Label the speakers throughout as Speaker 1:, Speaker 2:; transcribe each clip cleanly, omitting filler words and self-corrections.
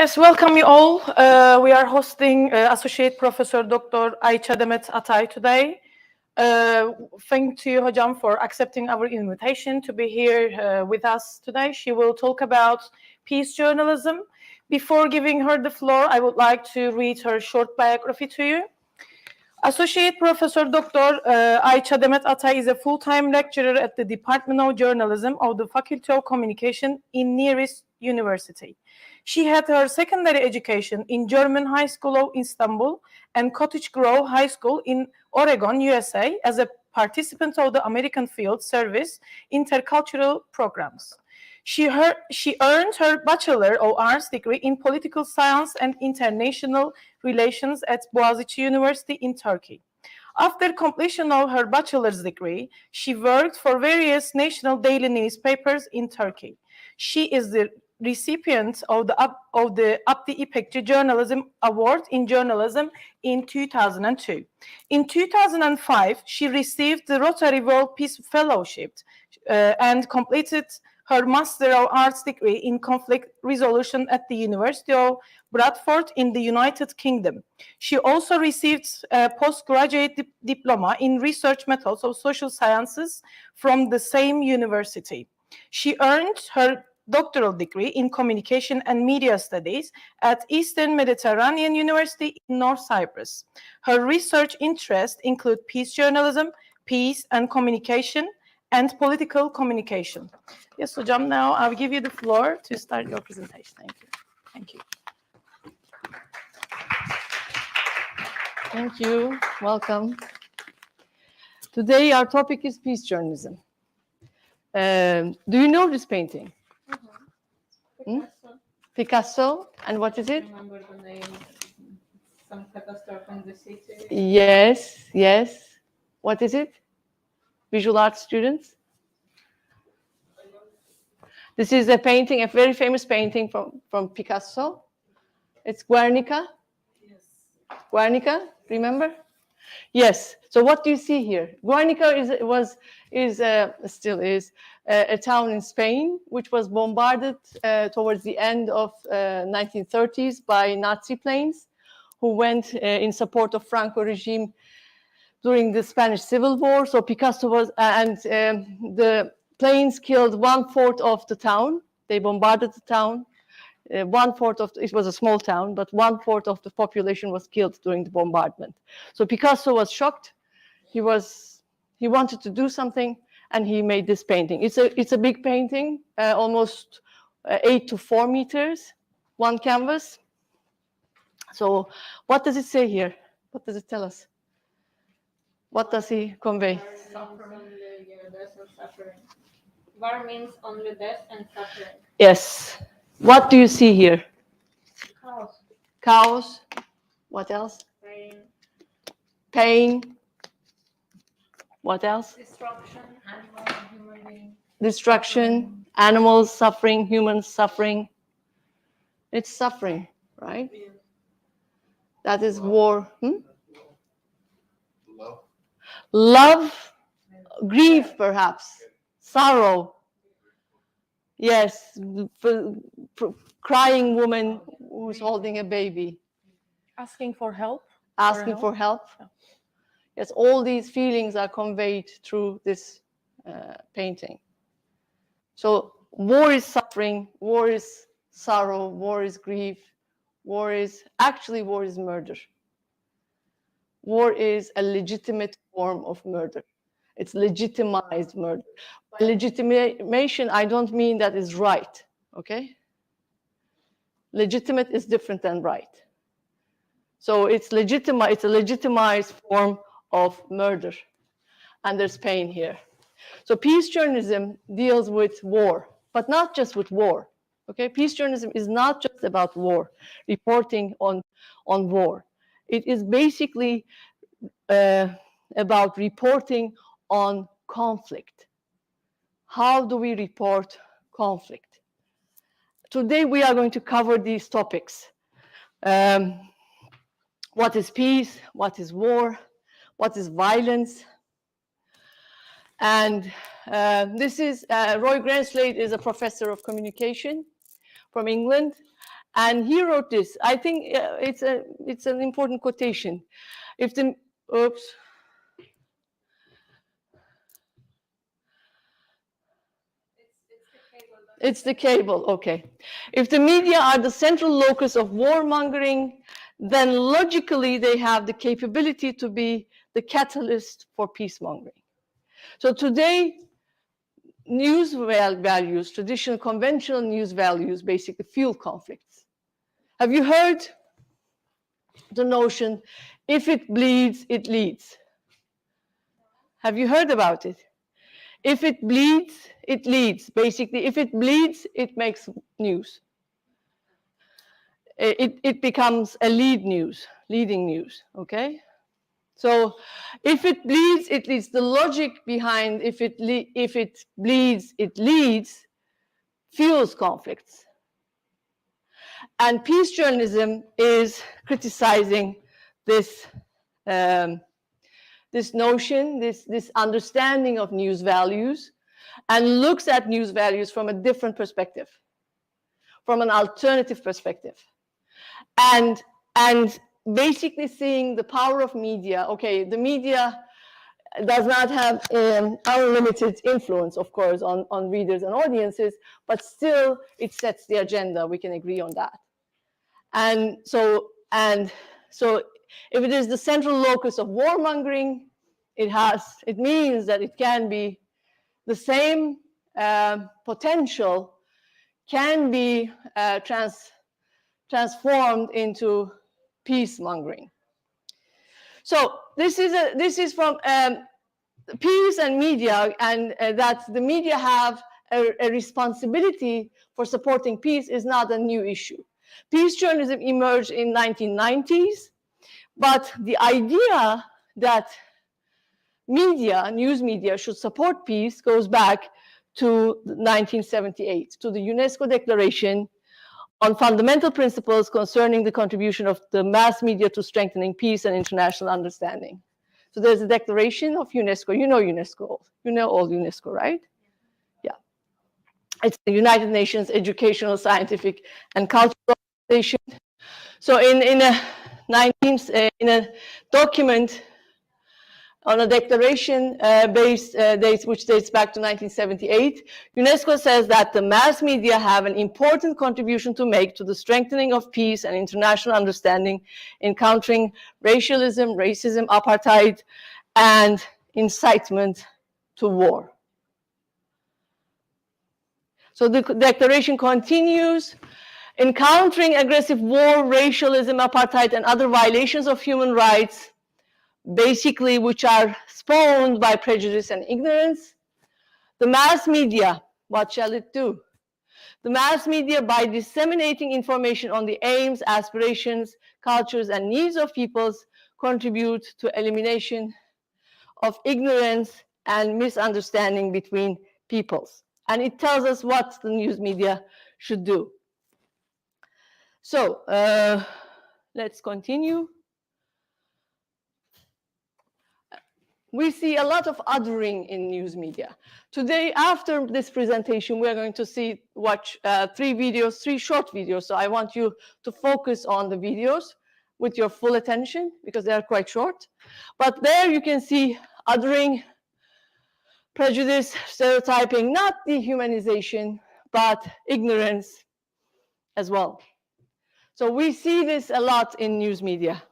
Speaker 1: Yes, welcome you all. We are hosting Associate Professor Dr. Ayça Demet Atay today. Thank you, Hocam, for accepting our invitation to be here with us today. She will talk about peace journalism. Before giving her the floor, I would like to read her short biography to you. Associate Professor Dr. Ayça Demet Atay is a full-time lecturer at the Department of Journalism of the Faculty of Communication in Nearest University. She had her secondary education in German High School of Istanbul and Cottage Grove High School in Oregon, USA, as a participant of the American Field Service intercultural programs. She earned her Bachelor of Arts degree in Political Science and International Relations at Boğaziçi University in Turkey. After completion of her bachelor's degree, she worked for various national daily newspapers in Turkey. She is the recipient of the Abdi İpekçi Journalism Award in Journalism in 2002. In 2005, she received the Rotary World Peace Fellowship and completed her Master of Arts degree in Conflict Resolution at the University of Bradford in the United Kingdom. She also received a postgraduate diploma in Research Methods of Social Sciences from the same university. She earned her doctoral degree in Communication and Media Studies at Eastern Mediterranean University in North Cyprus. Her research interests include peace journalism, peace and communication, and political communication. Yes, Hocam, now I'll give you the floor to start your presentation. Thank you. Thank you.
Speaker 2: Thank you. Welcome. Today our topic is peace journalism. Do you know this painting? Picasso. And what is it?
Speaker 3: Remember the name? Some catastrophe in the city.
Speaker 2: Yes, yes. What is it? Visual arts students? This is a painting, a very famous painting from Picasso. It's Guernica.
Speaker 3: Yes.
Speaker 2: Guernica, remember? Yes. So what do you see here? Guernica still is a town in Spain which was bombarded towards the end of 1930s by Nazi planes who went in support of Franco regime during the Spanish Civil War. So Picasso was, the planes killed 1/4 of the town. They bombarded the town. 1/4 of it was a small town, but 1/4 of the population was killed during the bombardment. So Picasso was shocked. He wanted to do something, and he made this painting. It's a big painting, almost 8 to 4 meters, one canvas. So what does it say here? What does it tell us? What does he convey?
Speaker 3: War means only death and suffering.
Speaker 2: Yes. What do you see here?
Speaker 3: Chaos.
Speaker 2: Chaos. What else? Pain. What else?
Speaker 3: Destruction, animals, human beings.
Speaker 2: Destruction, animals suffering, humans suffering. It's suffering, right?
Speaker 3: Yeah.
Speaker 2: That is war. Love, grief, perhaps, sorrow. Yes, crying woman who's holding a baby.
Speaker 1: Asking for help.
Speaker 2: Asking for help. Yes, all these feelings are conveyed through this painting. So war is suffering, war is sorrow, war is grief, war is murder. War is a legitimate form of murder. It's legitimized murder. By legitimation, I don't mean that is right, okay? Legitimate is different than right. So it's a legitimized form of murder. And there's pain here. So peace journalism deals with war, but not just with war, okay? Peace journalism is not just about war, reporting on war. It is basically about reporting on conflict. How do we report conflict? Today we are going to cover these topics. What is peace? What is war? What is violence? And this is Roy Granslade is a professor of communication from England, And he wrote this. I think it's an important quotation. If the, oops. It's the cable, okay. If the media are the central locus of warmongering, then logically they have the capability to be the catalyst for peacemongering. So today, news values, traditional conventional news values, basically fuel conflicts. Have you heard the notion, if it bleeds, it leads? Have you heard about it? If it bleeds, it leads. Basically, if it bleeds, it makes news. It becomes a leading news, okay? So if it bleeds, it leads. The logic behind if it bleeds, it leads, fuels conflicts. And peace journalism is criticizing this, this notion, this understanding of news values, and looks at news values from a different perspective, from an alternative perspective. And basically seeing the power of media. Okay, the media does not have unlimited influence, of course, on readers and audiences, but still it sets the agenda. We can agree on that. And so if it is the central locus of warmongering, it means that it can be the same potential can be transformed into peacemongering. So this is from peace and media, and that the media have a responsibility for supporting peace is not a new issue. Peace journalism emerged in 1990s, but the idea that news media should support peace goes back to 1978, to the UNESCO Declaration on Fundamental Principles Concerning the Contribution of the Mass Media to Strengthening Peace and International Understanding. So there's a declaration of UNESCO. You know UNESCO. You know all UNESCO, right? Yeah. It's the United Nations Educational, Scientific, and Cultural Organization. So in a document on a declaration which dates back to 1978, UNESCO says that the mass media have an important contribution to make to the strengthening of peace and international understanding in countering racialism, racism, apartheid, and incitement to war. So the declaration continues, in countering aggressive war, racialism, apartheid, and other violations of human rights, basically which are spawned by prejudice and ignorance, the mass media, what shall it do? The mass media, by disseminating information on the aims, aspirations, cultures, and needs of peoples, contribute to elimination of ignorance and misunderstanding between peoples. And it tells us what the news media should do. So let's continue. We see a lot of othering in news media. Today, after this presentation, we're going to watch three short videos. So I want you to focus on the videos with your full attention because they are quite short. But there you can see othering, prejudice, stereotyping, not dehumanization, but ignorance as well. So we see this a lot in news media.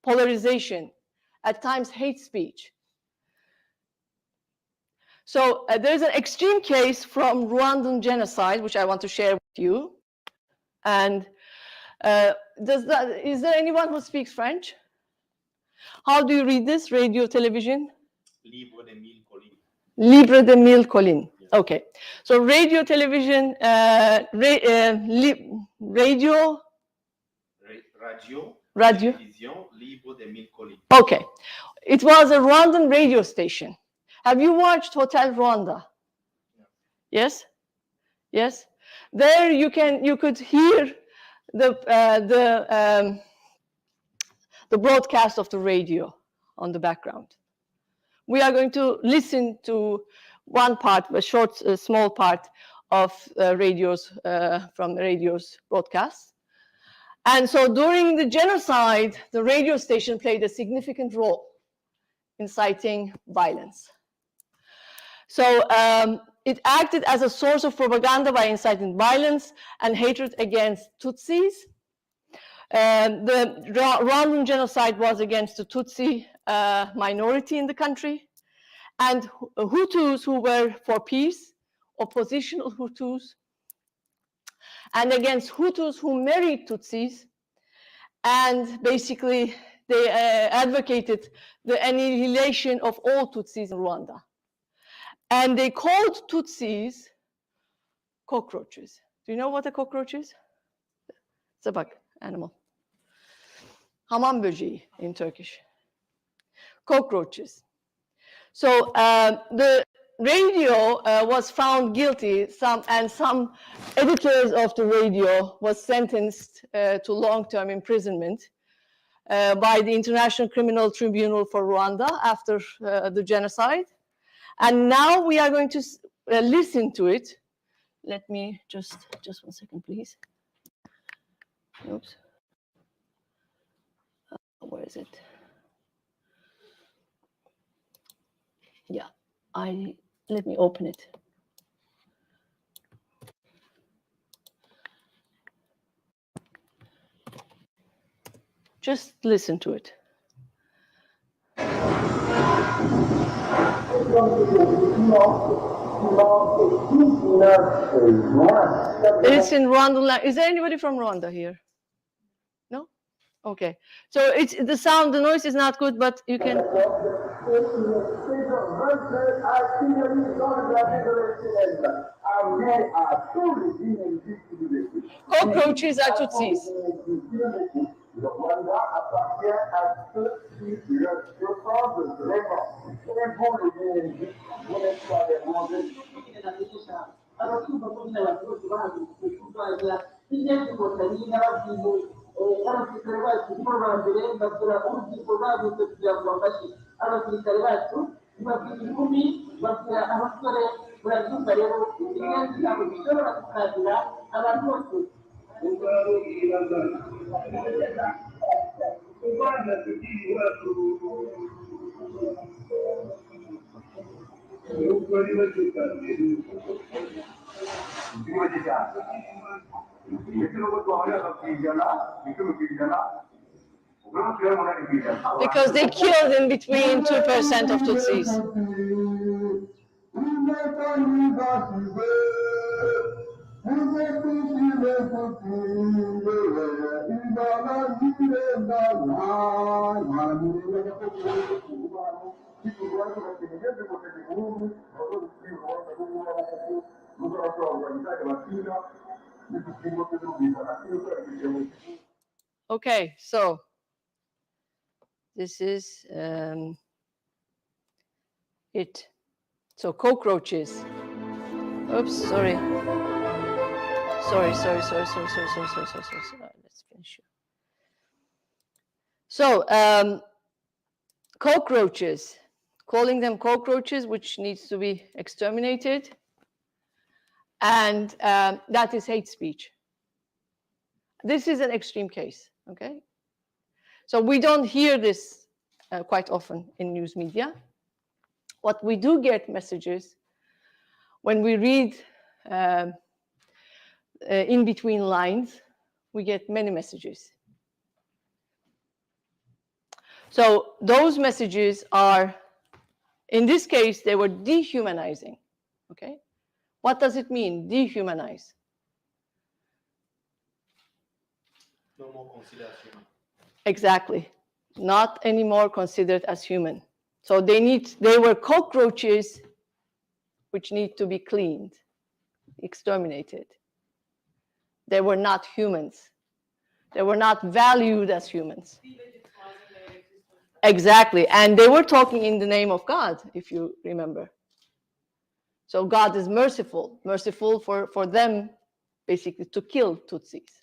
Speaker 2: Polarization, at times hate speech. So there's an extreme case from Rwandan genocide, which I want to share with you. And is there anyone who speaks French? How do you read this? Radio, television?
Speaker 4: Libre de mille collines.
Speaker 2: Libre de mille collines. Okay. So radio, television, radio. Radio.
Speaker 4: Télévision libre de mille collines.
Speaker 2: Okay. It was a Rwandan radio station. Have you watched Hotel Rwanda? Yeah. Yes? Yes? There you could hear the broadcast of the radio on the background. We are going to listen to one part, a small part of from the radio's broadcast. And so during the genocide, the radio station played a significant role inciting violence. So it acted as a source of propaganda by inciting violence and hatred against Tutsis. The Rwandan genocide was against the Tutsi minority in the country, and Hutus who were for peace, oppositional Hutus, and against Hutus who married Tutsis, and basically they advocated the annihilation of all Tutsis in Rwanda. And they called Tutsis cockroaches. Do you know what a cockroach is? It's a bug animal. Hamam böceği in Turkish. Cockroaches. So the radio was found guilty, and some editors of the radio was sentenced to long-term imprisonment by the International Criminal Tribunal for Rwanda after the genocide. And now we are going to listen to it. Let me just 1 second, please. Oops. Where is it? Yeah, let me open it. Just listen to it. It's in Rwandan. Is there anybody from Rwanda here? No? Okay. So it's the noise is not good, but you can. Cockroaches are Tutsis. Because they killed in between 2% of Tutsis. Okay, so this is it. So cockroaches. Oops, sorry. Sorry. Let's finish. So cockroaches, calling them cockroaches, which needs to be exterminated, and that is hate speech. This is an extreme case, okay? So we don't hear this quite often in news media. What we do get messages when we read in between lines, we get many messages. So those messages are, in this case, they were dehumanizing, okay? What does it mean, dehumanize?
Speaker 4: No more considered human.
Speaker 2: Exactly. Not anymore considered as human. So they were cockroaches which need to be cleaned, exterminated. They were not humans. They were not valued as humans. Exactly. And they were talking in the name of God, if you remember. So God is merciful for them, basically, to kill Tutsis.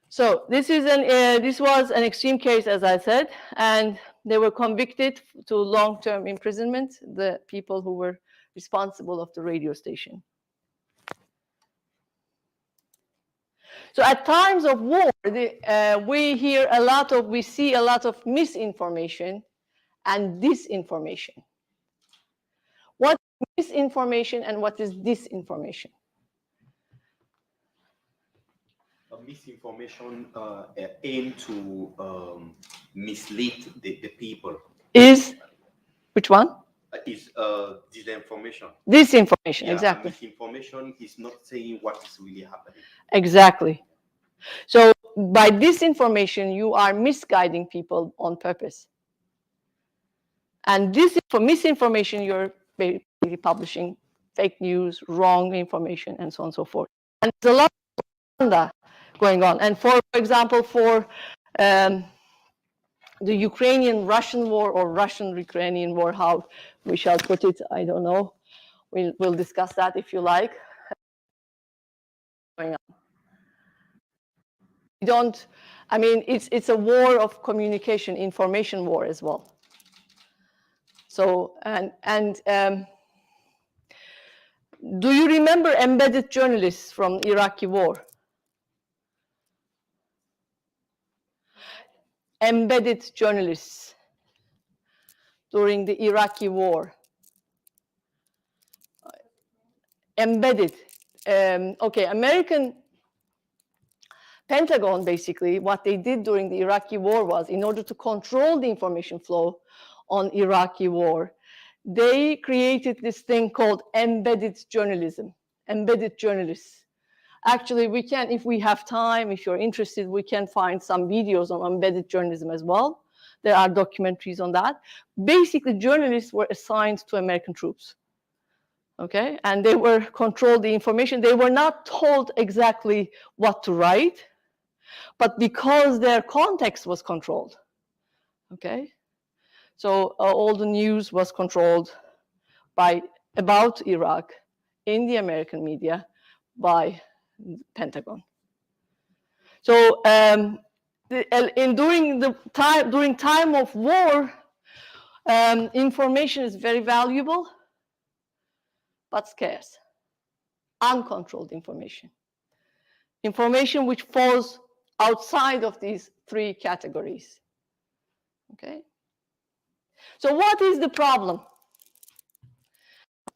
Speaker 2: So this was an extreme case, as I said, and they were convicted to long-term imprisonment, the people who were responsible of the radio station. So at times of war, we see a lot of misinformation and disinformation. What is misinformation and what is disinformation?
Speaker 4: Misinformation aim to mislead the people.
Speaker 2: Is which one?
Speaker 4: Is disinformation.
Speaker 2: Disinformation,
Speaker 4: Yeah,
Speaker 2: exactly.
Speaker 4: misinformation is not saying what is really happening.
Speaker 2: Exactly. So by disinformation, you are misguiding people on purpose. And for misinformation, you're basically publishing fake news, wrong information, and so on and so forth. And there's a lot of propaganda going on. And for example, for the Ukrainian-Russian war or Russian-Ukrainian war, how we shall put it, I don't know. We'll discuss that if you like. Going on. It's a war of communication, information war as well. So, do you remember embedded journalists from Iraqi war? Embedded journalists during the Iraqi war. Embedded. Okay, American Pentagon, basically, what they did during the Iraqi war was, in order to control the information flow on Iraqi war, they created this thing called embedded journalism, embedded journalists. Actually, we can, if we have time, if you're interested, we can find some videos on embedded journalism as well. There are documentaries on that. Basically, journalists were assigned to American troops. Okay, and they were controlled the information. They were not told exactly what to write, but because their context was controlled. Okay, so all the news was controlled about Iraq in the American media by the Pentagon. So during time of war, information is very valuable, but scarce. Uncontrolled information. Information which falls outside of these three categories. Okay. So what is the problem?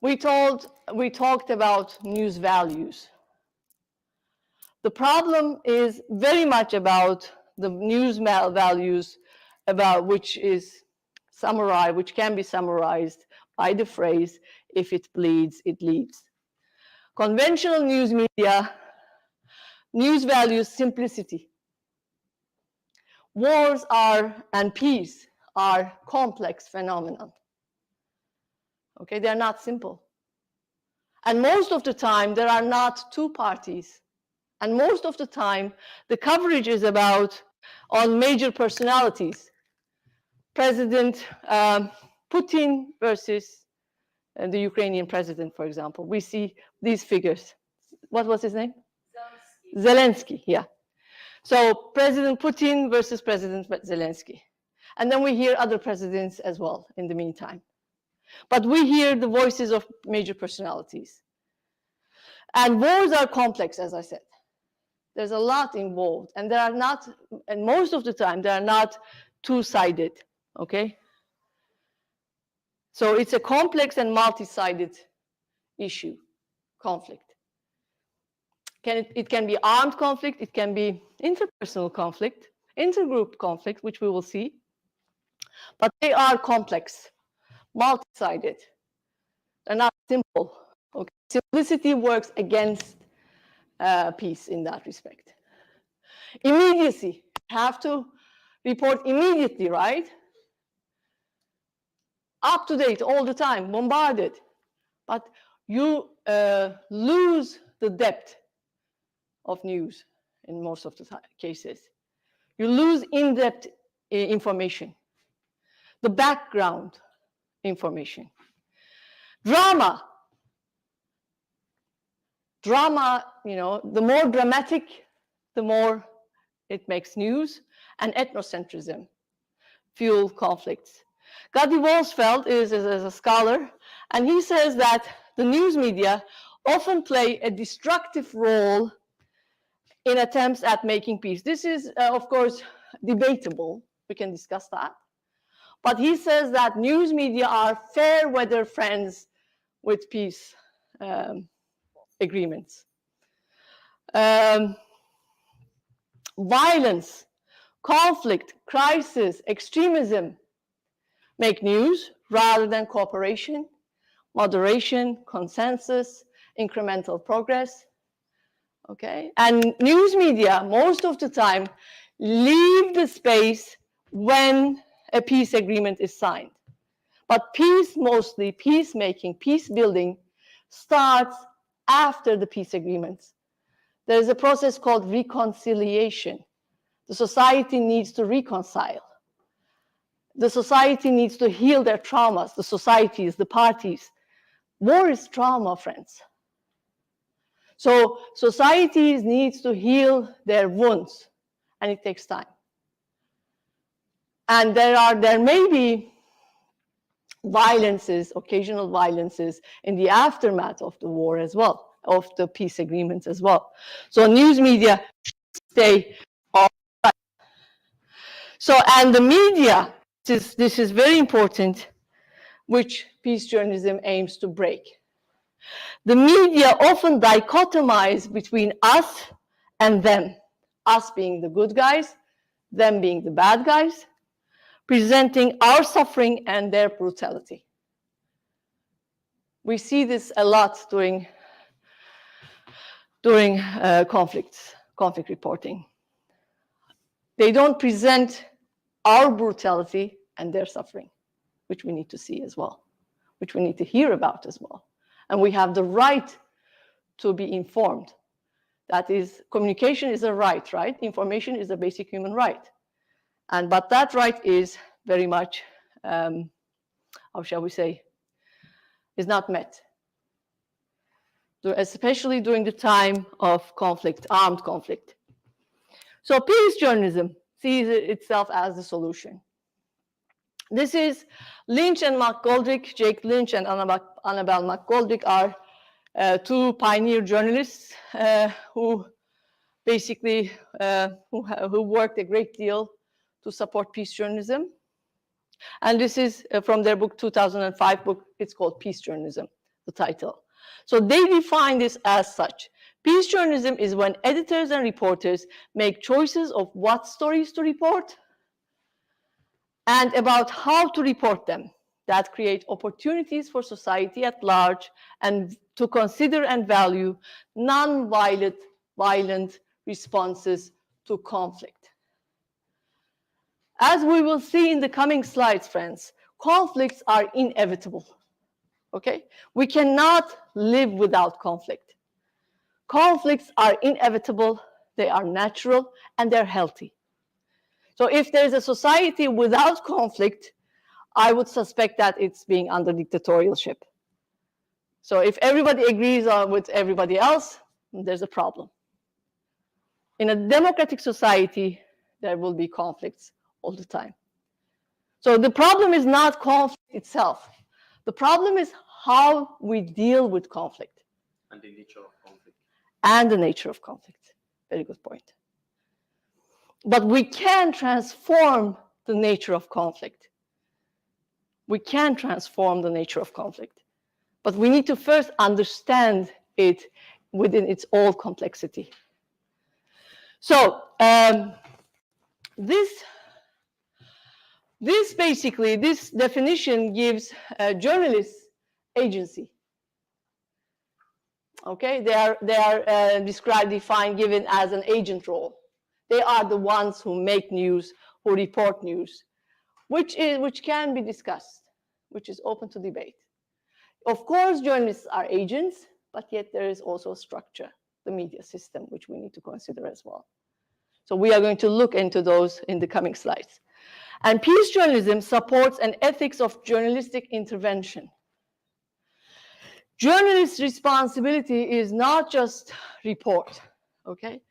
Speaker 2: We talked about news values. The problem is very much about the news values, about which can be summarized by the phrase, if it bleeds, it leads. Conventional news media, news values simplicity. Wars and peace are complex phenomenon. Okay, they're not simple. And most of the time, there are not two parties. And most of the time, the coverage is on major personalities. President Putin versus the Ukrainian president, for example. We see these figures. What was his name? Zelensky, yeah. So President Putin versus President Zelensky. And then we hear other presidents as well in the meantime. But we hear the voices of major personalities. And wars are complex, as I said. There's a lot involved, and most of the time, they are not two-sided, okay? So it's a complex and multi-sided issue, conflict. It can be armed conflict, it can be interpersonal conflict, intergroup conflict, which we will see. But they are complex, multi-sided. They're not simple. Okay? Simplicity works against peace in that respect. Immediacy, have to report immediately, right? Up to date all the time, bombarded. But you lose the depth of news in most of the cases. You lose in-depth information, the background information. Drama, the more dramatic, the more it makes news, and ethnocentrism fuel conflicts. Gadi Wolsfeld is a scholar, and he says that the news media often play a destructive role in attempts at making peace. This is, of course, debatable. We can discuss that. But he says that news media are fair weather friends with peace agreements. Violence, conflict, crisis, extremism make news rather than cooperation, moderation, consensus, incremental progress. Okay, and news media most of the time leave the space when a peace agreement is signed. But peace, mostly peacemaking, peace building, starts after the peace agreements. There is a process called reconciliation. The society needs to reconcile. The society needs to heal their traumas, the societies, the parties. War is trauma, friends. So societies need to heal their wounds, and it takes time. And there may be violences, occasional violences in the aftermath of the war as well, of the peace agreements as well. So news media stay on. So, and the media, this is very important, which peace journalism aims to break. The media often dichotomize between us and them, us being the good guys, them being the bad guys, presenting our suffering and their brutality. We see this a lot during conflict reporting. They don't present our brutality and their suffering, which we need to see as well, which we need to hear about as well. And we have the right to be informed. That is, communication is a right, right? Information is a basic human right. But that right is very much, how shall we say, is not met. Especially during the time of conflict, armed conflict. So peace journalism sees itself as the solution. This is Lynch and McGoldrick. Jake Lynch and Annabelle McGoldrick are two pioneer journalists who basically who worked a great deal to support peace journalism. And this is from their book, 2005 book. It's called Peace Journalism, the title. So they define this as such. Peace journalism is when editors and reporters make choices of what stories to report and about how to report them that create opportunities for society at large and to consider and value non-violent responses to conflict. As we will see in the coming slides, friends, conflicts are inevitable. Okay? We cannot live without conflict. Conflicts are inevitable, they are natural, and they're healthy. So if there's a society without conflict, I would suspect that it's being under dictatorship. So if everybody agrees with everybody else, there's a problem. In a democratic society, there will be conflicts all the time. So the problem is not conflict itself. The problem is how we deal with conflict.
Speaker 4: And the nature of conflict.
Speaker 2: And the nature of conflict. Very good point. But we can transform the nature of conflict. We can transform the nature of conflict. But we need to first understand it within its all complexity. So this definition gives journalists agency. Okay, they are defined, given as an agent role. They are the ones who make news, who report news, which can be discussed, which is open to debate. Of course, journalists are agents, but yet there is also a structure, the media system, which we need to consider as well. So we are going to look into those in the coming slides. And peace journalism supports an ethics of journalistic intervention. Journalists' responsibility is not just report, okay?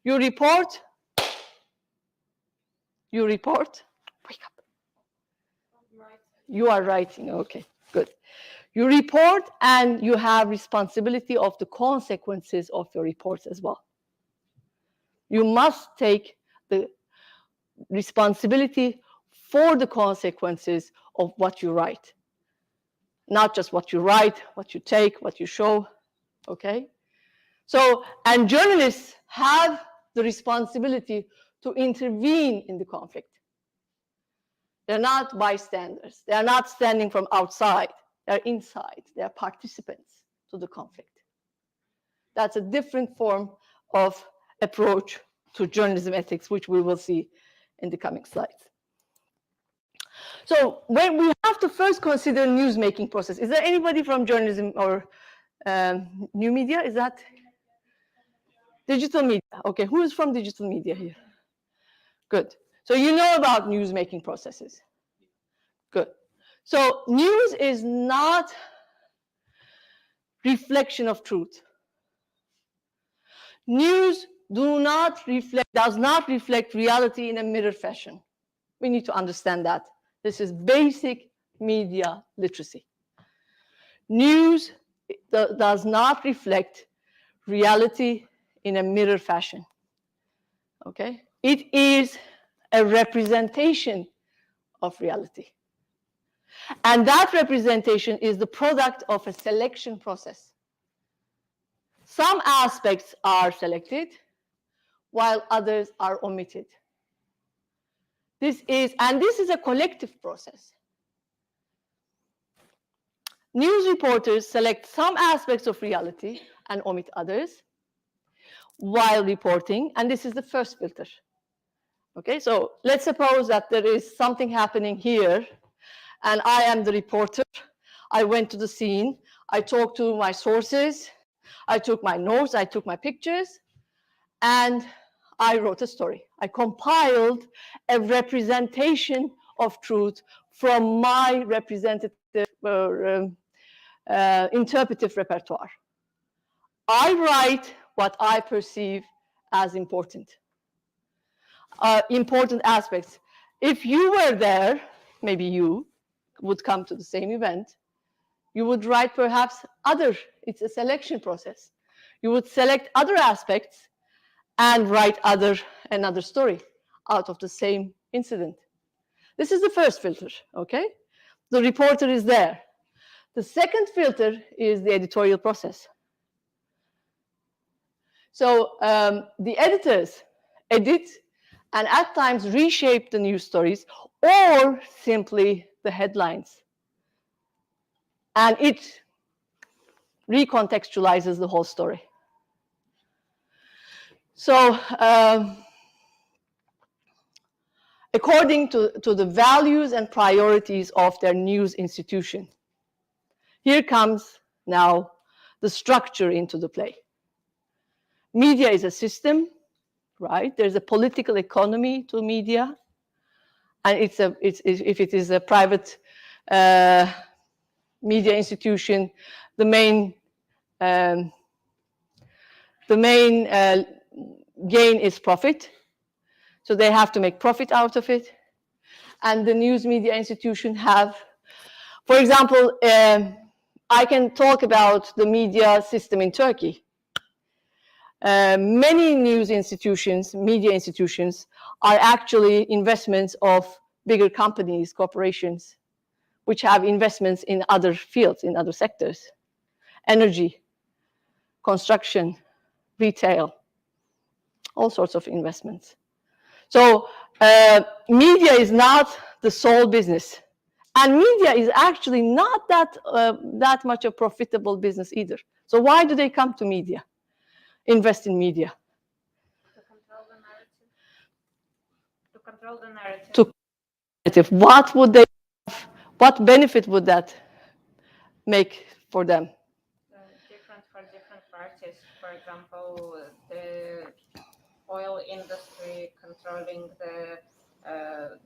Speaker 2: You report, wake up. You are writing, okay, good. You report and you have responsibility of the consequences of your reports as well. You must take the responsibility for the consequences of what you write. Not just what you write, what you take, what you show, okay? So, and journalists have the responsibility to intervene in the conflict. They're not bystanders. They're not standing from outside. They're inside. They're participants to the conflict. That's a different form of approach to journalism ethics, which we will see in the coming slides. So when we have to first consider news-making process. Is there anybody from journalism or new media? Is that digital media? Okay, who is from digital media here? Good. So you know about news-making processes. Good. So news is not reflection of truth. News does not reflect reality in a mirror fashion. We need to understand that. This is basic media literacy. News does not reflect reality in a mirror fashion. Okay? It is a representation of reality. And that representation is the product of a selection process. Some aspects are selected, while others are omitted. This is a collective process. News reporters select some aspects of reality and omit others while reporting, and this is the first filter. Okay, so let's suppose that there is something happening here, and I am the reporter. I went to the scene, I talked to my sources, I took my notes, I took my pictures, and I wrote a story. I compiled a representation of truth from my representative interpretive repertoire. I write what I perceive as important. Important aspects. If you were there, maybe you would come to the same event, you would write perhaps it's a selection process. You would select other aspects and write another story out of the same incident. This is the first filter, okay? The reporter is there. The second filter is the editorial process. So the editors edit and at times reshape the news stories or simply the headlines. And it recontextualizes the whole story. So according to the values and priorities of their news institution, here comes now the structure into the play. Media is a system, right? There's a political economy to media, and if it is a private media institution, the main gain is profit. So they have to make profit out of it. And the news media institution have, for example, I can talk about the media system in Turkey. Many news institutions, media institutions, are actually investments of bigger companies, corporations, which have investments in other fields, in other sectors. Energy, construction, retail, all sorts of investments. So media is not the sole business. And media is actually not that much a profitable business either. So why do they come to media, invest in media?
Speaker 3: To control the narrative. To control the narrative.
Speaker 2: What benefit would that make for them?
Speaker 3: Different for different parties. For example, the oil industry controlling the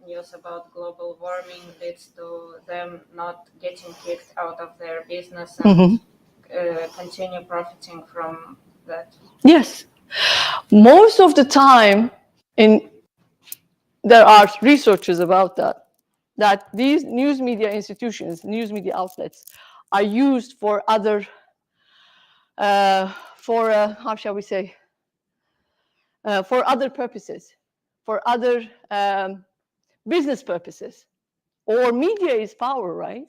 Speaker 3: news about global warming leads to them not getting kicked out of their business and continue profiting from that.
Speaker 2: Yes. Most of the time, there are researches about that these news media institutions, news media outlets, are used for other, how shall we say, for other purposes, for other business purposes. Or media is power, right?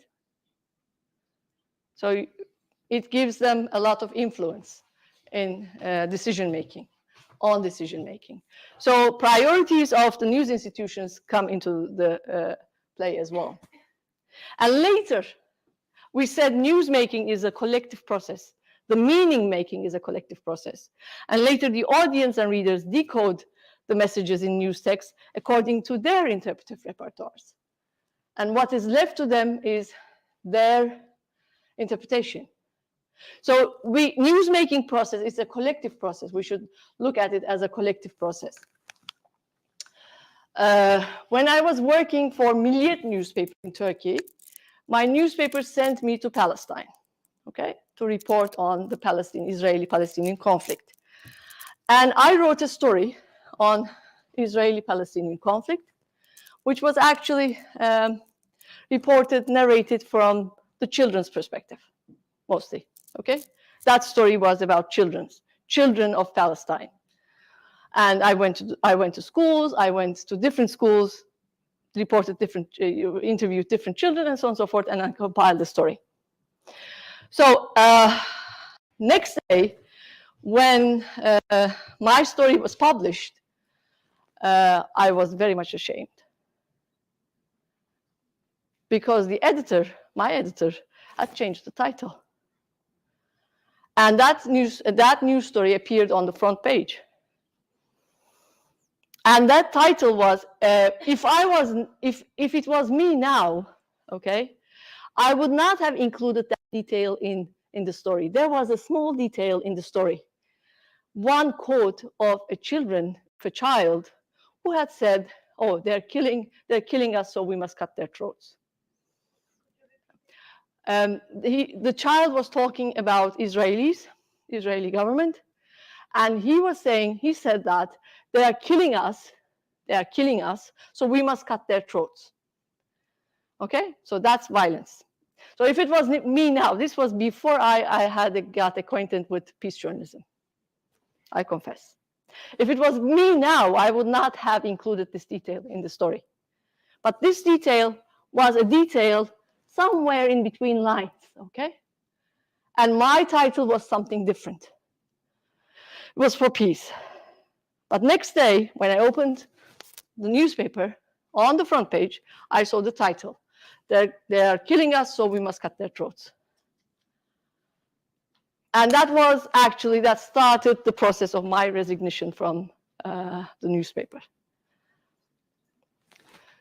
Speaker 2: So it gives them a lot of influence in decision-making, on decision-making. So priorities of the news institutions come into the play as well. And later, we said news-making is a collective process. The meaning-making is a collective process. And later, the audience and readers decode the messages in news text according to their interpretive repertoires. And what is left to them is their interpretation. So news-making process is a collective process. We should look at it as a collective process. When I was working for Milliyet newspaper in Turkey, my newspaper sent me to Palestine, okay, to report on the Israeli-Palestinian conflict. And I wrote a story on Israeli-Palestinian conflict, which was actually narrated from the children's perspective, mostly, okay? That story was about children of Palestine. And I went to schools, I went to different schools, interviewed different children and so on and so forth, and I compiled the story. So next day, when my story was published, I was very much ashamed. Because my editor, had changed the title. And that news story appeared on the front page. And that title was, if it was me now, okay, I would not have included that detail in the story. There was a small detail in the story. One quote of a child who had said, "Oh, they're killing us, so we must cut their throats." The child was talking about Israeli government, and he said that they are killing us, so we must cut their throats. Okay, so that's violence. So if it was me now, this was before I got acquainted with peace journalism, I confess. If it was me now, I would not have included this detail in the story. But this detail was a detail somewhere in between lines, okay? And my title was something different. It was for peace. But next day, when I opened the newspaper, on the front page, I saw the title. They are killing us, so we must cut their throats. And that started the process of my resignation from the newspaper.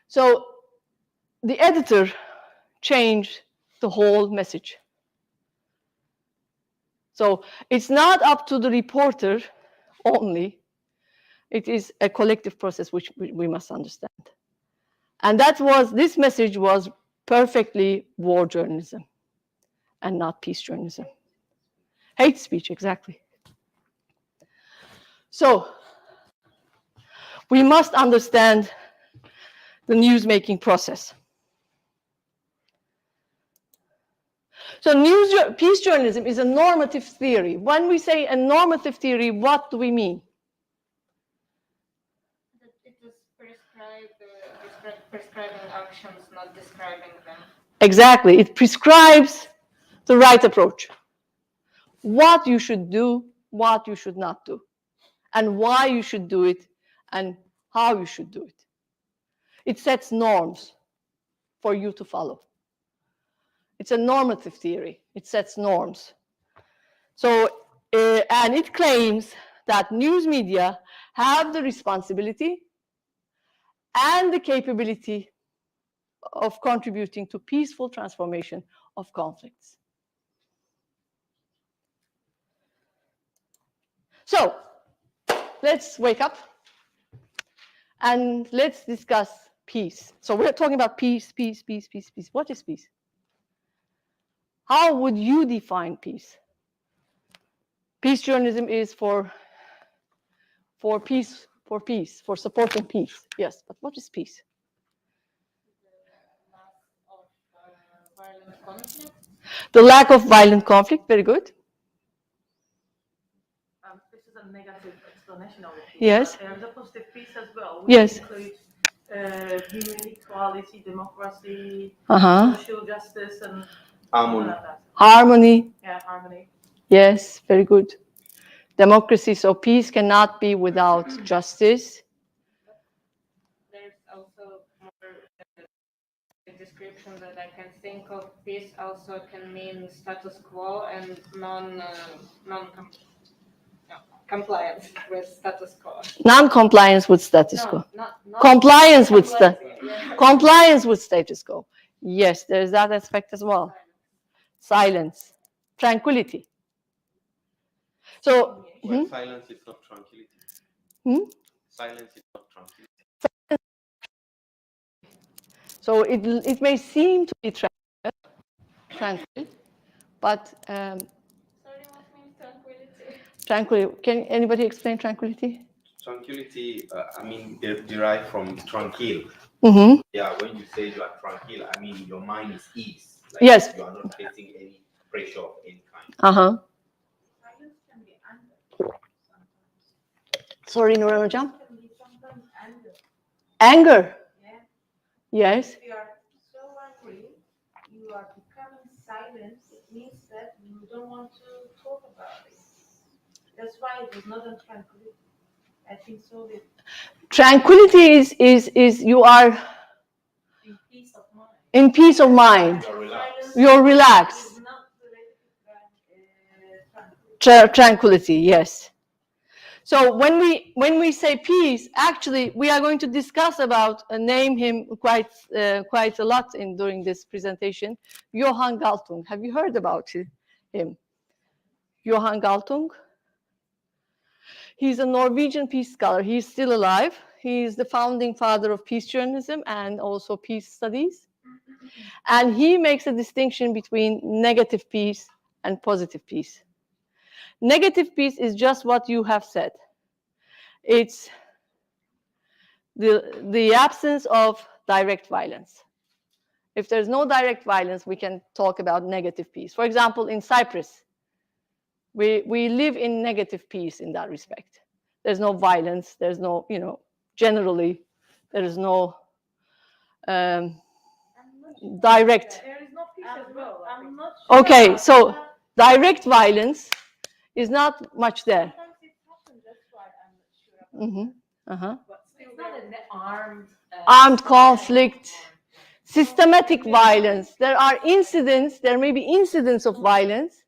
Speaker 2: So the editor changed the whole message. So it's not up to the reporter only. It is a collective process which we must understand. And this message was perfectly war journalism and not peace journalism. Hate speech, exactly. So we must understand the news-making process. So peace journalism is a normative theory. When we say a normative theory, what do we mean?
Speaker 3: That it is prescribing actions, not describing them.
Speaker 2: Exactly. It prescribes the right approach. What you should do, what you should not do, and why you should do it, and how you should do it. It sets norms for you to follow. It's a normative theory. It sets norms. So, and it claims that news media have the responsibility and the capability of contributing to peaceful transformation of conflicts. So, let's wake up and let's discuss peace. So we're talking about peace, peace, peace, peace, peace. What is peace? How would you define peace? Peace journalism is for peace, for supporting peace. Yes, but what is peace? The lack of violent conflict, very good.
Speaker 1: This is a negative international peace.
Speaker 2: Yes.
Speaker 1: But there's a positive peace as well, which
Speaker 2: Yes.
Speaker 1: includes human equality, democracy,
Speaker 2: Uh-huh.
Speaker 1: social justice, and
Speaker 4: Harmony.
Speaker 1: like that.
Speaker 2: Harmony.
Speaker 1: Yeah, harmony.
Speaker 2: Yes, very good. Democracy. So peace cannot be without justice.
Speaker 3: There's also more description that I can think of. Peace also can mean status quo and compliance with status quo.
Speaker 2: Non-compliance with status quo.
Speaker 3: Not
Speaker 2: Compliance with
Speaker 3: yeah.
Speaker 2: compliance with status quo. Yes, there is that aspect as well. Silence, tranquility. So,
Speaker 4: Well, silence is not tranquility. Silence is not tranquility.
Speaker 2: so it may seem to be tranquil, but
Speaker 3: Sorry, what means tranquility?
Speaker 2: tranquility. Can anybody explain tranquility?
Speaker 4: Tranquility, I mean, derived from tranquil.
Speaker 2: Mm-hmm.
Speaker 4: Yeah, when you say you are tranquil, I mean your mind is ease. Like
Speaker 2: Yes.
Speaker 4: you are not facing any pressure of any kind.
Speaker 2: Uh-huh.
Speaker 1: Silence can be anger.
Speaker 2: Sorry, Nurhan Hocam.
Speaker 1: Can be sometimes anger.
Speaker 2: Anger.
Speaker 1: Yeah.
Speaker 2: Yes.
Speaker 1: If you are so angry, you are becoming silent. It means that you don't want to talk about it. That's why it is not a tranquility. I think so.
Speaker 2: Tranquility is you are
Speaker 1: In peace of mind.
Speaker 2: in peace of mind.
Speaker 4: You are relaxed.
Speaker 2: You're relaxed.
Speaker 1: It's not related to tranquility.
Speaker 2: Tranquility, yes. So when we say peace, actually we are going to discuss about name him quite a lot during this presentation. Johan Galtung. Have you heard about him? Johan Galtung. He's a Norwegian peace scholar. He's still alive. He's the founding father of peace journalism and also peace studies. And he makes a distinction between negative peace and positive peace. Negative peace is just what you have said. It's the absence of direct violence. If there's no direct violence, we can talk about negative peace. For example, in Cyprus, we live in negative peace in that respect. There's no violence. There's no, generally, there is no direct.
Speaker 1: There is no peace as well. I'm not sure.
Speaker 2: Okay, so direct violence is not much there.
Speaker 1: Sometimes it happens. That's why I'm not sure about
Speaker 2: Uh-huh.
Speaker 1: But still, it's not an
Speaker 2: Armed conflict, systematic violence. There are incidents, there may be incidents of violence.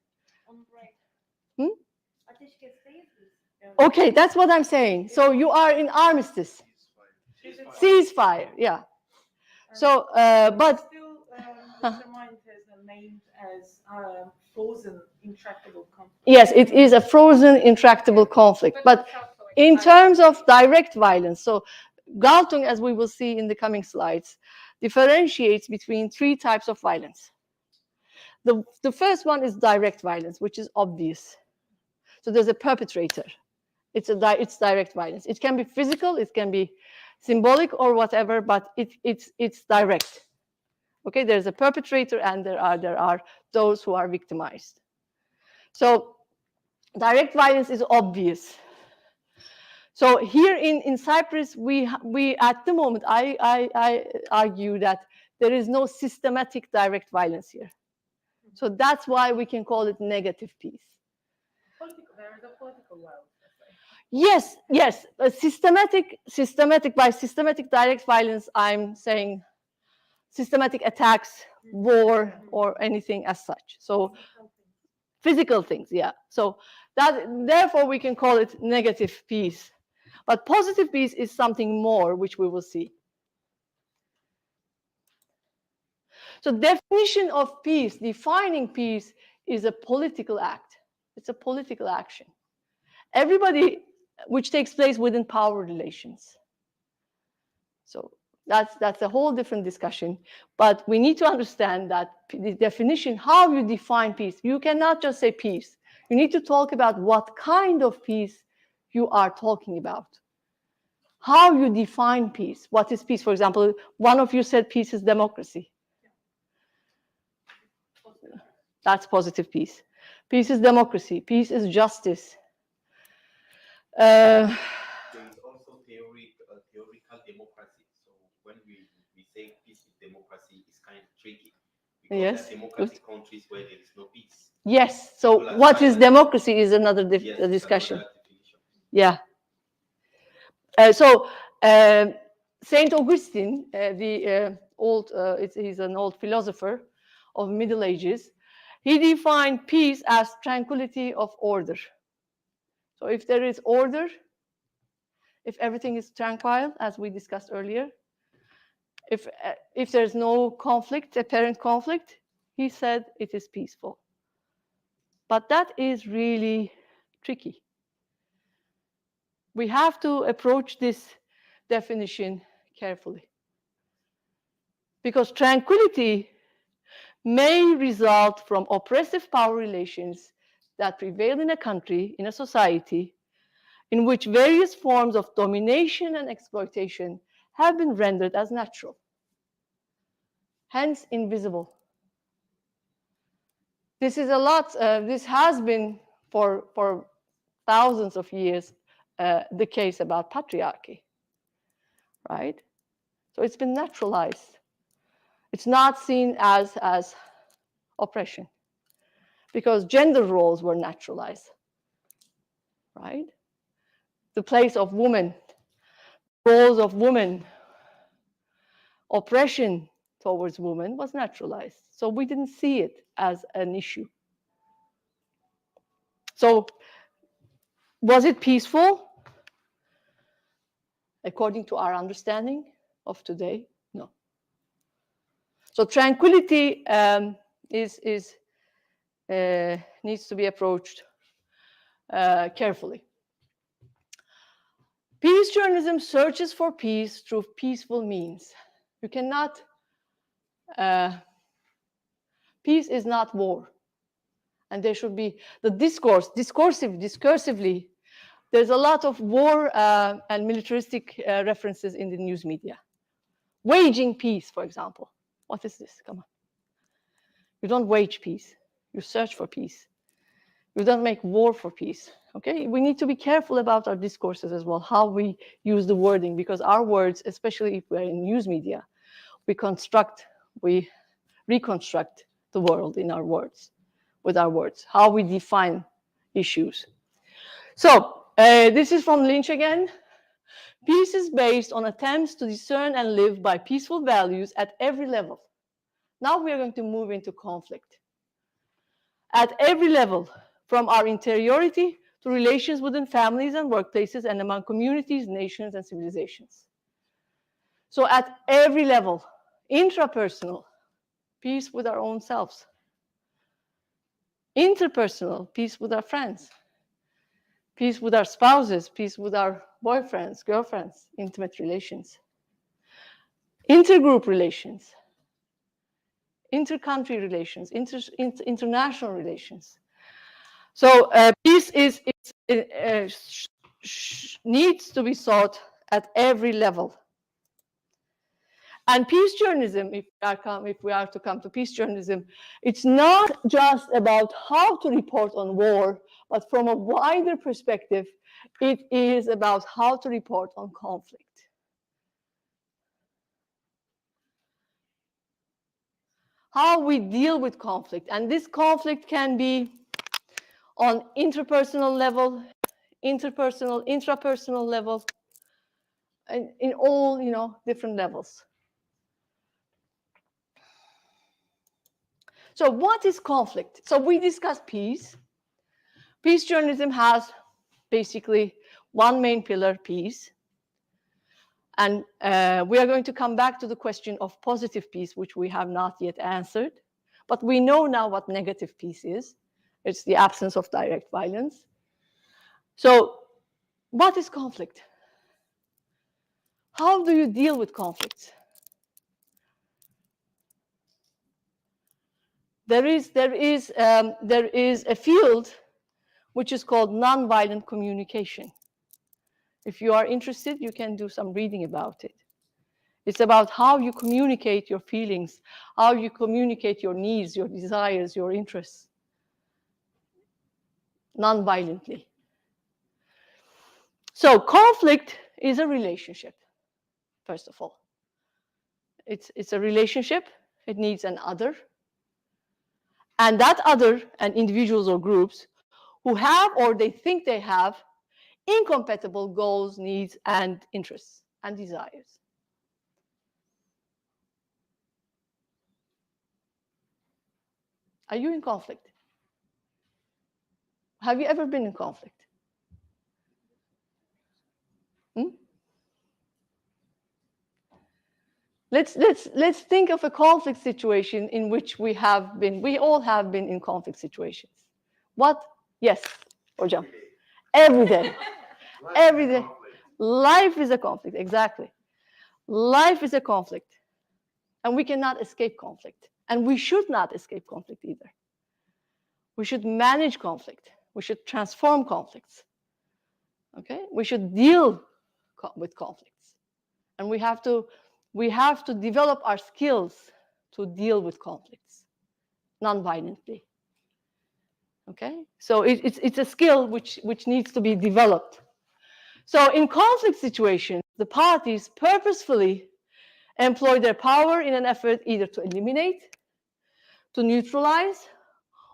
Speaker 2: Okay, that's what I'm saying. So you are in armistice. Ceasefire, yeah. So, but
Speaker 1: still, Mr. Mind has named as frozen, intractable conflict.
Speaker 2: yes, it is a frozen, intractable conflict. But in terms of direct violence, so Galtung, as we will see in the coming slides, differentiates between three types of violence. The first one is direct violence, which is obvious. So there's a perpetrator. It's direct violence. It can be physical, it can be symbolic or whatever, but it's direct. Okay, there's a perpetrator and there are those who are victimized. So direct violence is obvious. So here in Cyprus, we at the moment, I argue that there is no systematic direct violence here. So that's why we can call it negative peace.
Speaker 1: There is a political violence.
Speaker 2: Yes, yes. Systematic direct violence, I'm saying systematic attacks, war, or anything as such. So physical things, yeah. So therefore we can call it negative peace. But positive peace is something more, which we will see. So definition of peace, defining peace, is a political act. It's a political action. Everybody, which takes place within power relations. So that's a whole different discussion. But we need to understand that the definition, how you define peace, you cannot just say peace. You need to talk about what kind of peace you are talking about. How you define peace. What is peace? For example, one of you said peace is democracy. That's positive peace. Peace is democracy. Peace is justice.
Speaker 4: There is also theoretical democracy. So when we say peace with democracy, it's kind of tricky. Because
Speaker 2: Yes,
Speaker 4: there are democratic countries where there is no peace.
Speaker 2: Yes. So
Speaker 4: People are
Speaker 2: what is
Speaker 4: silent.
Speaker 2: democracy is another
Speaker 4: Yes, it's
Speaker 2: discussion.
Speaker 4: another definition.
Speaker 2: Yeah. Saint Augustine, he's an old philosopher of Middle Ages. He defined peace as tranquility of order. So if there is order, if everything is tranquil, as we discussed earlier, if there's no conflict, apparent conflict, he said it is peaceful. But that is really tricky. We have to approach this definition carefully. Because tranquility may result from oppressive power relations that prevail in a country, in a society, in which various forms of domination and exploitation have been rendered as natural, hence invisible. This is a lot, this has been for thousands of years the case about patriarchy, right? So it's been naturalized. It's not seen as oppression because gender roles were naturalized, right? The place of women, roles of women, oppression towards women was naturalized. So we didn't see it as an issue. So was it peaceful? According to our understanding of today, no. So tranquility needs to be approached carefully. Peace journalism searches for peace through peaceful means. You cannot, peace is not war. And there should be the discursively, there's a lot of war and militaristic references in the news media. Waging peace, for example. What is this? Come on. You don't wage peace. You search for peace. You don't make war for peace. Okay? We need to be careful about our discourses as well, how we use the wording, because our words, especially if we're in news media, we reconstruct the world in our words, with our words, how we define issues. So this is from Lynch again. Peace is based on attempts to discern and live by peaceful values at every level. Now we are going to move into conflict. At every level, from our interiority to relations within families and workplaces and among communities, nations, and civilizations. So at every level, intrapersonal, peace with our own selves. Interpersonal, peace with our friends. Peace with our spouses, peace with our boyfriends, girlfriends, intimate relations. Intergroup relations. Intercountry relations, international relations. So peace needs to be sought at every level. And peace journalism, if we are to come to peace journalism, it's not just about how to report on war, but from a wider perspective, it is about how to report on conflict. How we deal with conflict. And this conflict can be on interpersonal level, interpersonal, intrapersonal level, and in all, different levels. So what is conflict? So we discussed peace. Peace journalism has basically one main pillar, peace. And we are going to come back to the question of positive peace, which we have not yet answered. But we know now what negative peace is. It's the absence of direct violence. So what is conflict? How do you deal with conflicts? There is a field which is called nonviolent communication. If you are interested, you can do some reading about it. It's about how you communicate your feelings, how you communicate your needs, your desires, your interests, non-violently. So conflict is a relationship, first of all. It's a relationship. It needs an other. And that other, and individuals or groups, who have or they think they have incompatible goals, needs, and interests and desires. Are you in conflict? Have you ever been in conflict? Let's think of a conflict situation in which we all have been in conflict situations. What? Yes, Hocam. Every day. Every day. Life is a conflict, exactly. Life is a conflict. And we cannot escape conflict. And we should not escape conflict either. We should manage conflict. We should transform conflicts. Okay? We should deal with conflicts. And we have to develop our skills to deal with conflicts non-violently. Okay? So it's a skill which needs to be developed. So in conflict situations, the parties purposefully employ their power in an effort either to eliminate, to neutralize,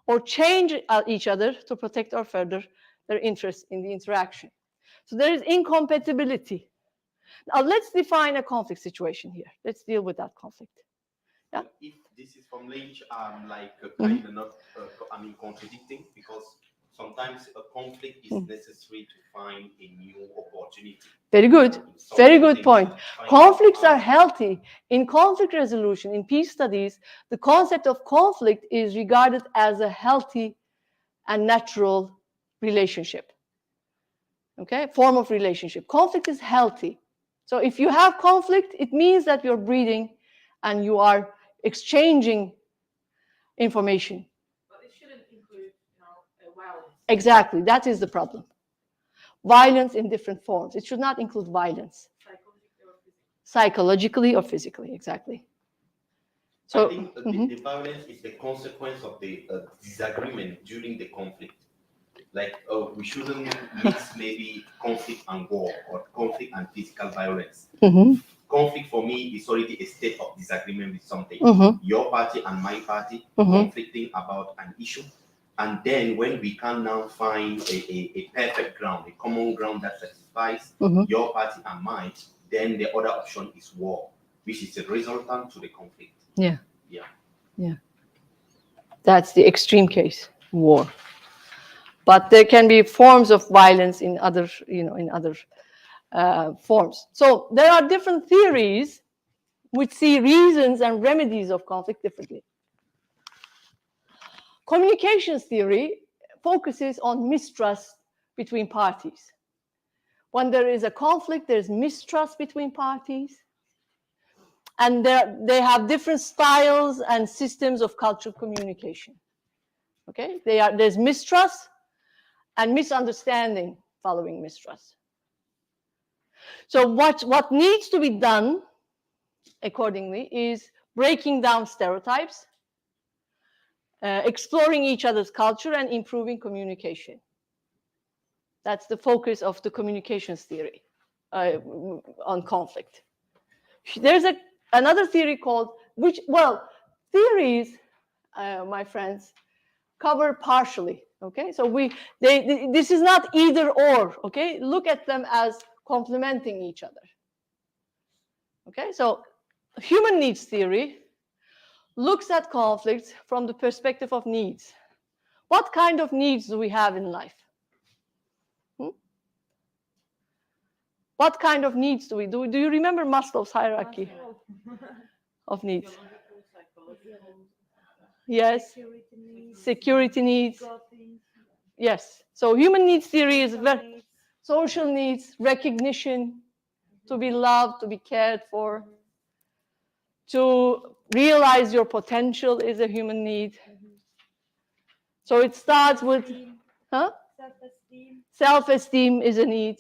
Speaker 2: or change each other to protect or further their interests in the interaction. So there is incompatibility. Now let's define a conflict situation here. Let's deal with that conflict. Yeah?
Speaker 4: If this is from Lynch, kind of not, contradicting, because sometimes a conflict is necessary to find a new opportunity.
Speaker 2: Very good. Very good point. Conflicts are healthy. In conflict resolution, in peace studies, the concept of conflict is regarded as a healthy and natural relationship. Okay? Form of relationship. Conflict is healthy. So if you have conflict, it means that you're breathing and you are exchanging information.
Speaker 1: But it shouldn't include, violence.
Speaker 2: Exactly. That is the problem. Violence in different forms. It should not include violence. Psychologically or physically, exactly. So
Speaker 4: I think the violence is the consequence of the disagreement during the conflict. Like, we shouldn't mix maybe conflict and war or conflict and physical violence. Conflict for me is already a state of disagreement with something. Your party and my party conflicting about an issue. And then when we can now find a perfect ground, a common ground that satisfies your party and mine, then the other option is war, which is a resultant to the conflict.
Speaker 2: Yeah.
Speaker 4: Yeah.
Speaker 2: Yeah. That's the extreme case, war. But there can be forms of violence in other, forms. So there are different theories which see reasons and remedies of conflict differently. Communications theory focuses on mistrust between parties. When there is a conflict, there's mistrust between parties. And they have different styles and systems of cultural communication. Okay? There's mistrust and misunderstanding following mistrust. So what needs to be done accordingly is breaking down stereotypes, exploring each other's culture, and improving communication. That's the focus of the communications theory on conflict. There's another theory called, theories, my friends, cover partially. Okay, so this is not either or. Okay, look at them as complementing each other. Okay, so human needs theory looks at conflicts from the perspective of needs. What kind of needs do we have in life? What kind of needs do we do? Do you remember Maslow's hierarchy of needs? Yes. Security needs. Yes. So human needs theory is very social needs, recognition, to be loved, to be cared for, to realize your potential is a human need. So it starts with, self-esteem is a need.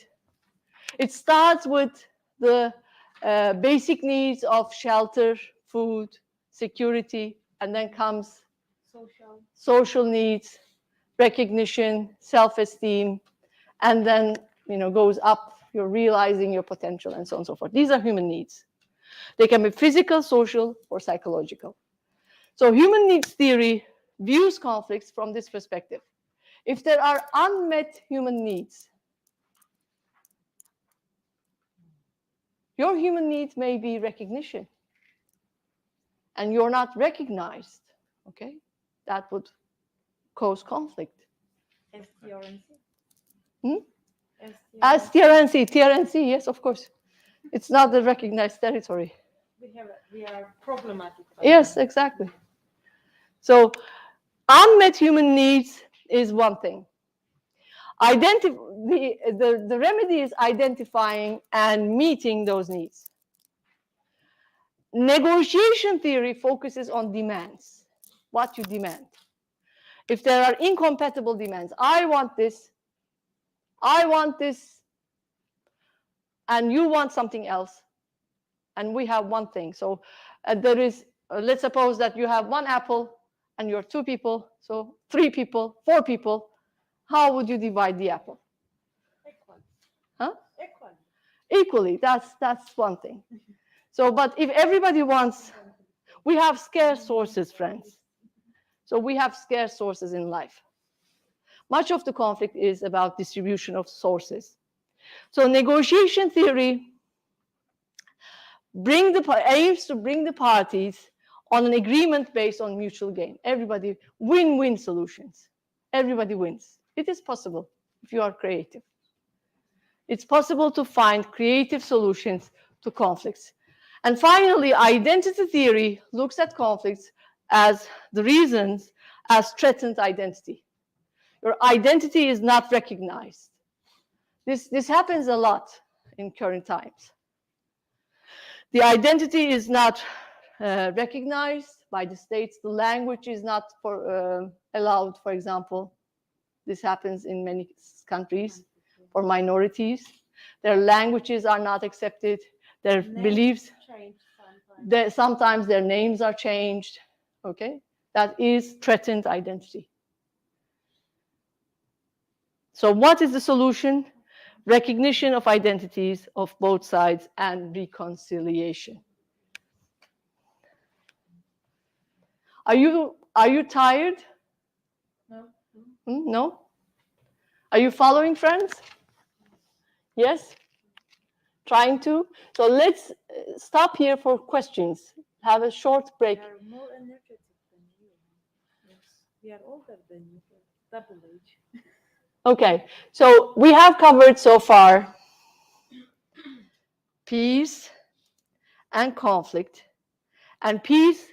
Speaker 2: It starts with the basic needs of shelter, food, security, and then comes social needs, recognition, self-esteem, and then goes up, you're realizing your potential, and so on and so forth. These are human needs. They can be physical, social, or psychological. So human needs theory views conflicts from this perspective. If there are unmet human needs, your human need may be recognition, and you're not recognized, okay? That would cause conflict. As TRNC, yes, of course. It's not the recognized territory.
Speaker 5: We are problematic.
Speaker 2: Yes, exactly. So unmet human needs is one thing. The remedy is identifying and meeting those needs. Negotiation theory focuses on demands, what you demand. If there are incompatible demands, I want this, and you want something else, and we have one thing. So there is, let's suppose that you have one apple and you're 2 people, so 3 people, 4 people. How would you divide the apple?
Speaker 5: Equally.
Speaker 2: Huh?
Speaker 5: Equally.
Speaker 2: Equally, that's one thing. So, but if everybody wants, we have scarce sources, friends. So we have scarce sources in life. Much of the conflict is about distribution of sources. So negotiation theory aims to bring the parties on an agreement based on mutual gain. Everybody, win-win solutions. Everybody wins. It is possible if you are creative. It's possible to find creative solutions to conflicts. And finally, identity theory looks at conflicts as the reasons as threatened identity. Your identity is not recognized. This happens a lot in current times. The identity is not recognized by the states. The language is not allowed, for example. This happens in many countries for minorities. Their languages are not accepted. Their beliefs, sometimes their names are changed. Okay, that is threatened identity. So what is the solution? Recognition of identities of both sides and reconciliation. Are you tired?
Speaker 5: No.
Speaker 2: No? Are you following, friends? Yes? Trying to? So let's stop here for questions. Have a short break.
Speaker 5: We are more energetic than you. Yes. We are older than you. Double age.
Speaker 2: Okay, so we have covered so far peace and conflict. And peace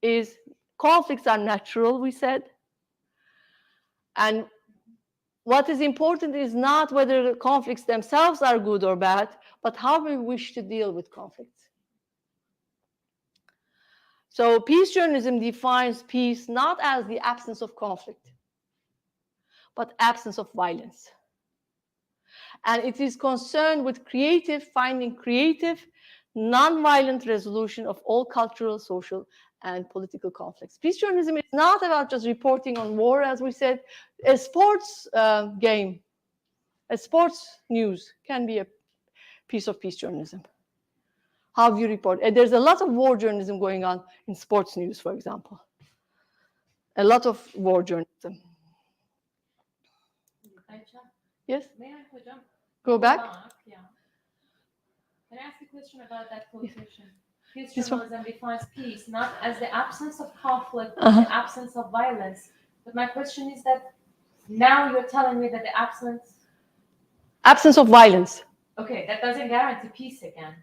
Speaker 2: is, conflicts are natural, we said. And what is important is not whether the conflicts themselves are good or bad, but how we wish to deal with conflicts. So peace journalism defines peace not as the absence of conflict, but absence of violence. And it is concerned with finding creative, non-violent resolution of all cultural, social, and political conflicts. Peace journalism is not about just reporting on war, as we said. A sports game, a sports news can be a piece of peace journalism. How you report. And there's a lot of war journalism going on in sports news, for example. A lot of war journalism.
Speaker 6: Ayça,
Speaker 2: Yes?
Speaker 6: may I, hocam?
Speaker 2: Go back?
Speaker 6: Yeah. Can I ask a question about that quotation? Peace
Speaker 2: This one?
Speaker 6: journalism defines peace not as the absence of conflict, but the absence of violence. But my question is that now you're telling me that the
Speaker 2: Absence of violence.
Speaker 6: okay, that doesn't guarantee peace again.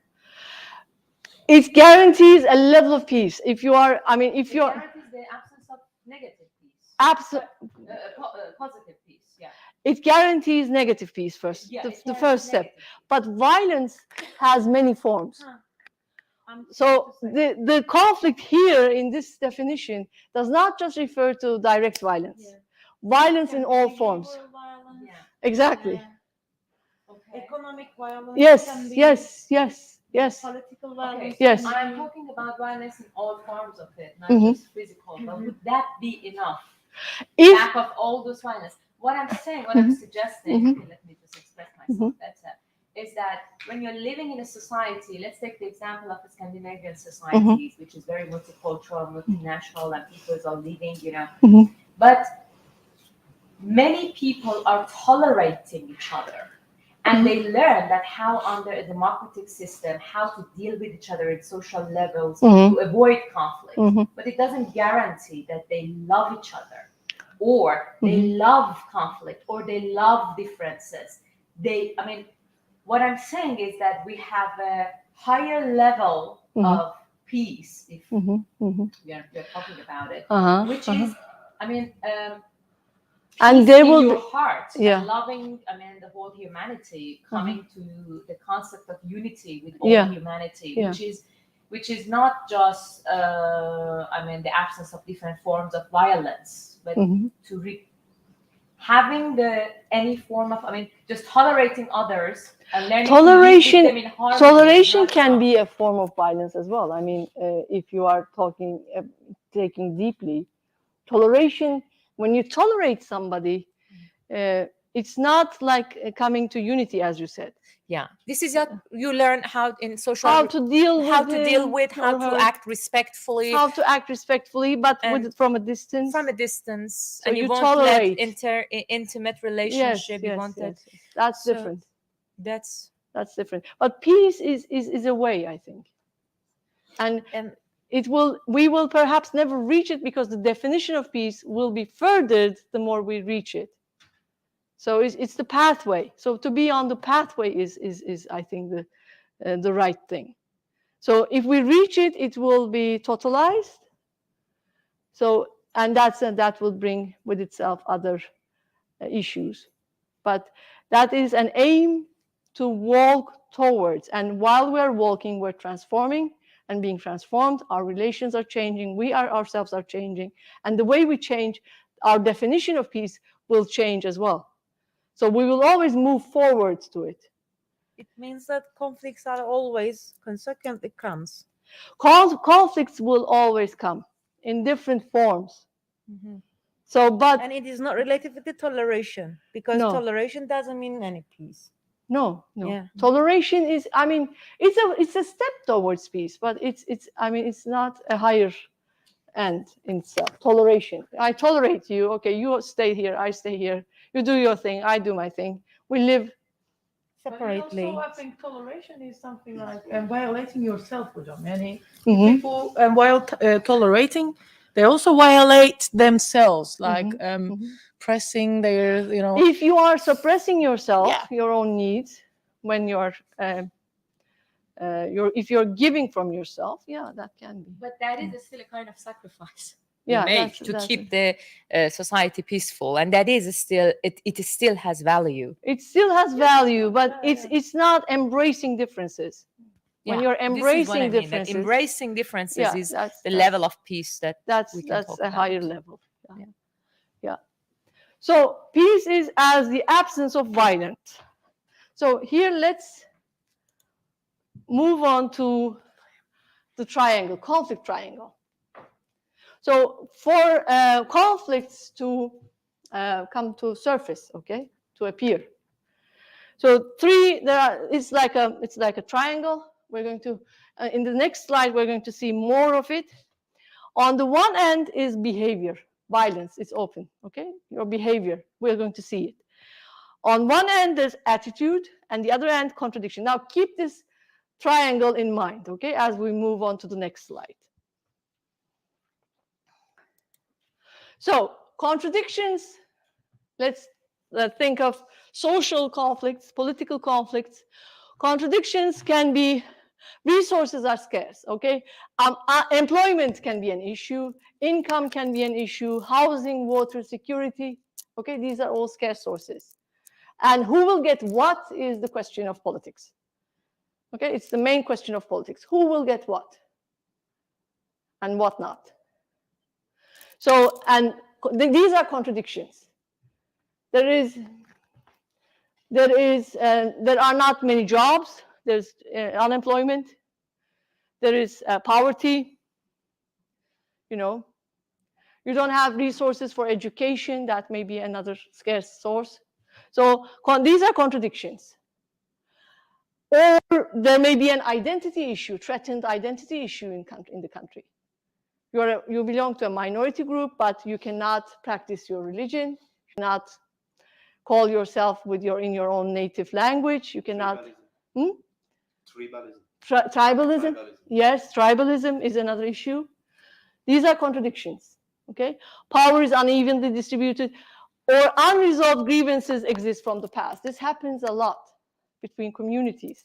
Speaker 2: It guarantees a level of peace. If you are, if
Speaker 6: It
Speaker 2: you're
Speaker 6: guarantees the absence of negative peace. Positive peace, yeah.
Speaker 2: It guarantees negative peace first,
Speaker 6: Yeah,
Speaker 2: the first step.
Speaker 6: negative.
Speaker 2: But violence has many forms. So the conflict here in this definition does not just refer to direct violence.
Speaker 5: Yeah.
Speaker 2: Violence in all forms.
Speaker 5: Behavioral violence,
Speaker 6: Yeah.
Speaker 2: Exactly.
Speaker 6: Okay.
Speaker 5: economic violence.
Speaker 2: Yes,
Speaker 5: can be
Speaker 2: yes.
Speaker 5: Political violence.
Speaker 6: Okay.
Speaker 2: Yes.
Speaker 6: I'm talking about violence in all forms of it, not
Speaker 2: Mhm.
Speaker 6: just physical. But would that be enough?
Speaker 2: If
Speaker 6: Back of all those violence. What I'm saying, what I'm suggesting, okay, let me just explain. express myself better, is that when you're living in a society, let's take the example of the Scandinavian societies, which is very multicultural, multinational, and people are living, but many people are tolerating each other. And they learn that how under a democratic system, how to deal with each other at social levels to avoid conflict. But it doesn't guarantee that they love each other, or they love conflict, or they love differences. What I'm saying is that we have a higher level of peace, if we're talking about it, which is,
Speaker 2: and
Speaker 6: peace
Speaker 2: they
Speaker 6: in
Speaker 2: will
Speaker 6: your heart,
Speaker 2: yeah.
Speaker 6: and loving, the whole humanity, coming to the concept of unity with all humanity, which is not just, the absence of different forms of violence, but to having any form of, just tolerating others and learning to live with them in harmony.
Speaker 2: Toleration can be a form of violence as well. If you are taking deeply, toleration, when you tolerate somebody, it's not like coming to unity, as you said.
Speaker 7: Yeah, this is what you learn how in social
Speaker 2: How to deal with
Speaker 7: how to act respectfully,
Speaker 2: but from a distance.
Speaker 7: So
Speaker 2: and
Speaker 7: you won't
Speaker 2: tolerate.
Speaker 7: let intimate relationship.
Speaker 2: That's different.
Speaker 7: That's
Speaker 2: different. But peace is a way, I think, and we will perhaps never reach it, because the definition of peace will be furthered the more we reach it. So it's the pathway. So to be on the pathway is I think the right thing. So if we reach it, it will be totalized. So, and that will bring with itself other issues. But that is an aim to walk towards. And while we're walking, we're transforming and being transformed. Our relations are changing. We ourselves are changing. And the way we change, our definition of peace will change as well. So we will always move forward to it.
Speaker 5: It means that conflicts are always consequently comes.
Speaker 2: Conflicts will always come in different forms.
Speaker 5: And it is not related with the toleration, because
Speaker 2: No.
Speaker 5: toleration doesn't mean any peace.
Speaker 2: No.
Speaker 5: Yeah.
Speaker 2: Toleration is, it's a step towards peace, but it's not a higher end in itself. Toleration. I tolerate you. Okay, you stay here, I stay here. You do your thing, I do my thing. We live
Speaker 5: Separately.
Speaker 1: Also, I think toleration is something like violating yourself with them.
Speaker 2: Mhm.
Speaker 1: People, while tolerating, they also violate themselves, like pressing their,
Speaker 2: If you are suppressing yourself,
Speaker 1: Yeah.
Speaker 2: your own needs, when if you're giving from yourself, that can be.
Speaker 6: But that is still a kind of sacrifice.
Speaker 7: we make to keep the society peaceful, and that is still it still has value.
Speaker 2: It still has value, but it's not embracing differences. When you're embracing differences,
Speaker 7: embracing differences is the level of peace
Speaker 2: that's
Speaker 7: we can talk
Speaker 2: a
Speaker 7: about.
Speaker 2: higher level. Yeah. So peace is as the absence of violence. So here let's move on to the triangle, conflict triangle. So for conflicts to come to surface, okay, to appear. So it's like a triangle. We're going to, in the next slide, we're going to see more of it. On the one end is behavior, violence, it's open, okay? Your behavior, we're going to see it. On one end, there's attitude, and the other end, contradiction. Now keep this triangle in mind, okay, as we move on to the next slide. So contradictions, let's think of social conflicts, political conflicts. Contradictions can be, resources are scarce, okay? Employment can be an issue, income can be an issue, housing, water, security, okay? These are all scarce sources. And who will get what is the question of politics. Okay, it's the main question of politics. Who will get what? And what not? So, and these are contradictions. There are not many jobs. There's unemployment. There is poverty. You don't have resources for education. That may be another scarce source. So these are contradictions. Or there may be an identity issue, threatened identity issue in the country. You belong to a minority group, but you cannot practice your religion, you cannot call yourself in your own native language, you cannot.
Speaker 4: Tribalism.
Speaker 2: Tribalism. Yes, tribalism is another issue. These are contradictions. Okay, power is unevenly distributed, or unresolved grievances exist from the past. This happens a lot between communities.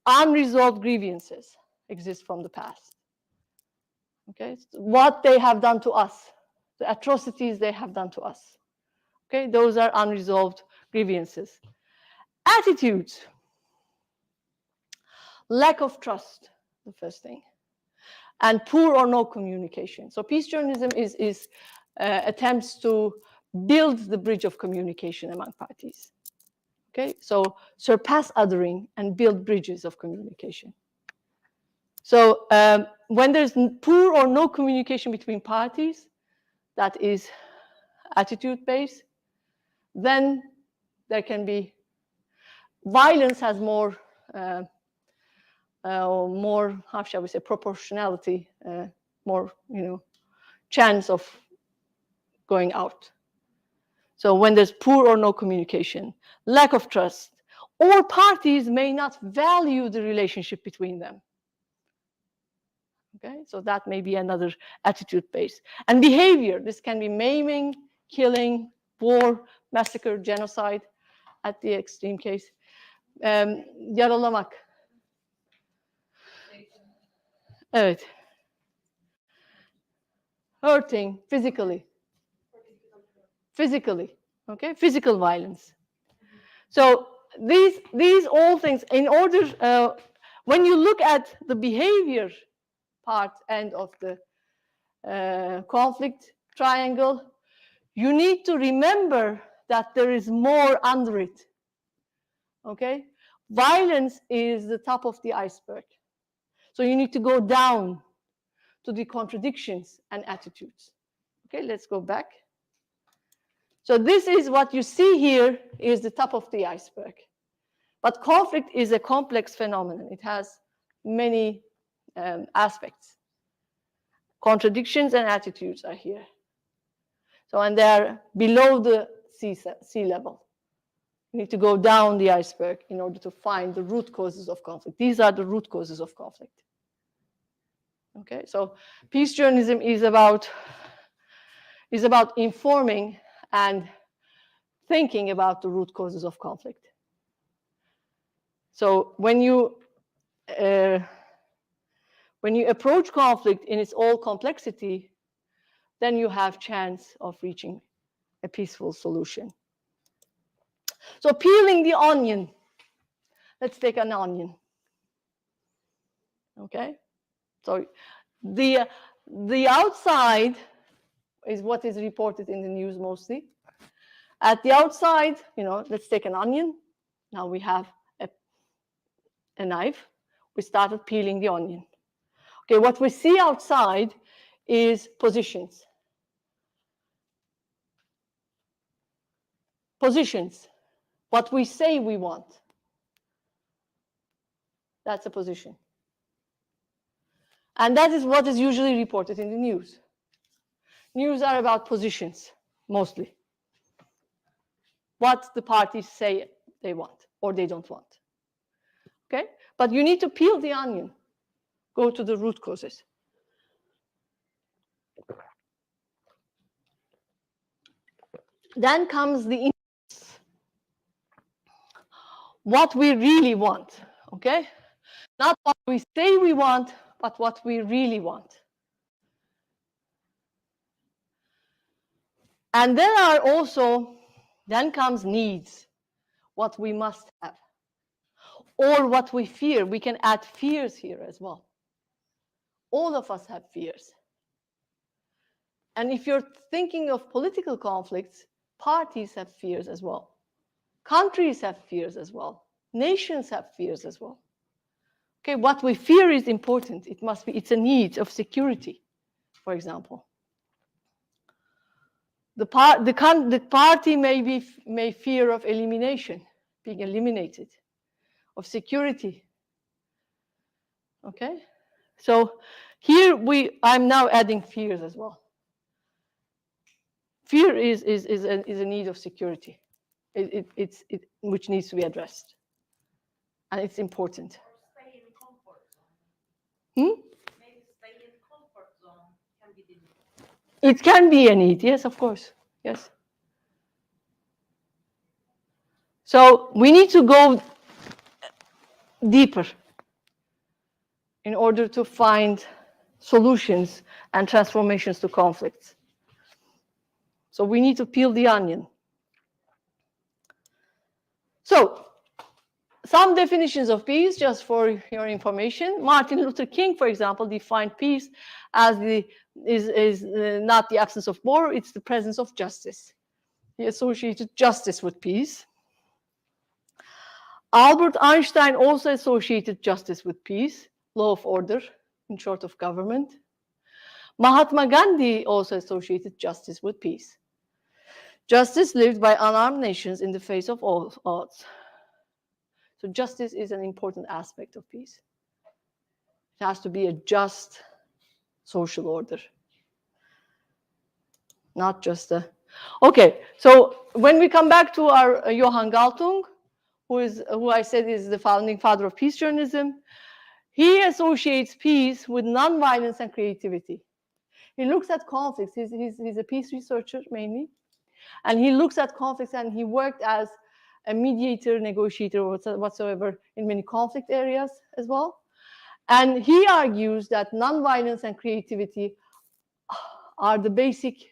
Speaker 2: Unresolved grievances exist from the past. Okay, what they have done to us, the atrocities they have done to us. Okay, those are unresolved grievances. Attitudes. Lack of trust, the first thing. And poor or no communication. So peace journalism is attempts to build the bridge of communication among parties. Okay, so surpass othering and build bridges of communication. So when there's poor or no communication between parties, that is attitude-based, then there can be violence has more, how shall we say, proportionality, more, chance of going out. So when there's poor or no communication, lack of trust, or parties may not value the relationship between them. Okay, so that may be another attitude base. And behavior, this can be maiming, killing, war, massacre, genocide at the extreme case. Yaralamak. Evet. Hurting physically. Physically, okay, physical violence. So these all things, in order, when you look at the behavior part end of the conflict triangle, you need to remember that there is more under it. Okay, violence is the top of the iceberg. So you need to go down to the contradictions and attitudes. Okay, let's go back. So this is what you see here is the top of the iceberg. But conflict is a complex phenomenon. It has many aspects. Contradictions and attitudes are here. So, and they're below the sea level. You need to go down the iceberg in order to find the root causes of conflict. These are the root causes of conflict. Okay, so peace journalism is about informing and thinking about the root causes of conflict. So when you approach conflict in its all complexity, then you have chance of reaching a peaceful solution. So peeling the onion. Let's take an onion. Okay, so the outside is what is reported in the news mostly. At the outside, let's take an onion. Now we have a knife. We started peeling the onion. Okay, what we see outside is positions. Positions. What we say we want. That's a position. And that is what is usually reported in the news. News are about positions, mostly. What the parties say they want or they don't want. Okay? But you need to peel the onion. Go to the root causes. Then comes the inputs. What we really want, okay? Not what we say we want, but what we really want. And then comes needs, what we must have, or what we fear. We can add fears here as well. All of us have fears. And if you're thinking of political conflicts, parties have fears as well. Countries have fears as well. Nations have fears as well. Okay, what we fear is important. It's a need of security, for example. The party may fear of elimination, being eliminated, of security. Okay, so here I'm now adding fears as well. Fear is a need of security, which needs to be addressed, and it's important.
Speaker 5: Or stay in comfort zone. Maybe stay in comfort zone can be the need.
Speaker 2: It can be a need, yes, of course, yes. So we need to go deeper in order to find solutions and transformations to conflicts. So we need to peel the onion. So some definitions of peace, just for your information. Martin Luther King, for example, defined peace as not the absence of war, it's the presence of justice. He associated justice with peace. Albert Einstein also associated justice with peace, law of order, in short of government. Mahatma Gandhi also associated justice with peace. Justice lived by unarmed nations in the face of all odds. So justice is an important aspect of peace. It has to be a just social order. Not just a... Okay, so when we come back to our Johann Galtung, who I said is the founding father of peace journalism, he associates peace with nonviolence and creativity. He looks at conflicts. He's a peace researcher mainly, and he looks at conflicts, and he worked as a mediator, negotiator, whatsoever in many conflict areas as well. And he argues that nonviolence and creativity are the basic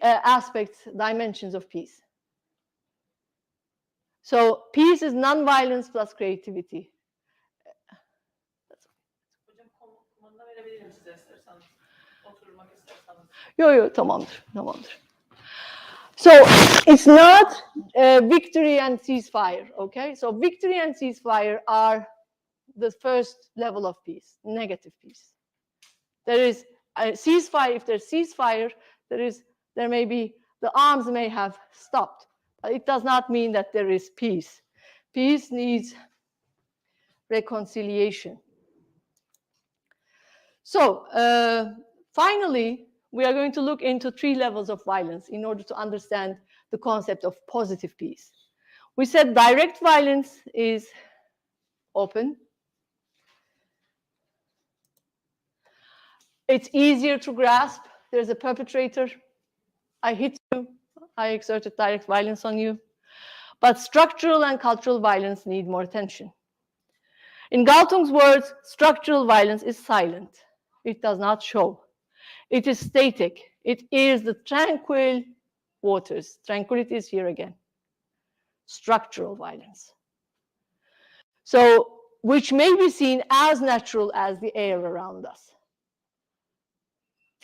Speaker 2: aspects, dimensions of peace. So peace is nonviolence plus creativity.
Speaker 1: Hocam kumanda verebilirim size isterseniz. Oturmak isterseniz.
Speaker 2: Yo, tamamdır. So it's not victory and ceasefire, okay? So victory and ceasefire are the first level of peace, negative peace. There is a ceasefire. If there's ceasefire, there may be, the arms may have stopped, but it does not mean that there is peace. Peace needs reconciliation. So finally, we are going to look into 3 levels of violence in order to understand the concept of positive peace. We said direct violence is open. It's easier to grasp. There's a perpetrator. I hit you. I exerted direct violence on you. But structural and cultural violence need more attention. In Galtung's words, structural violence is silent. It does not show. It is static. It is the tranquil waters. Tranquility is here again. Structural violence. So, which may be seen as natural as the air around us.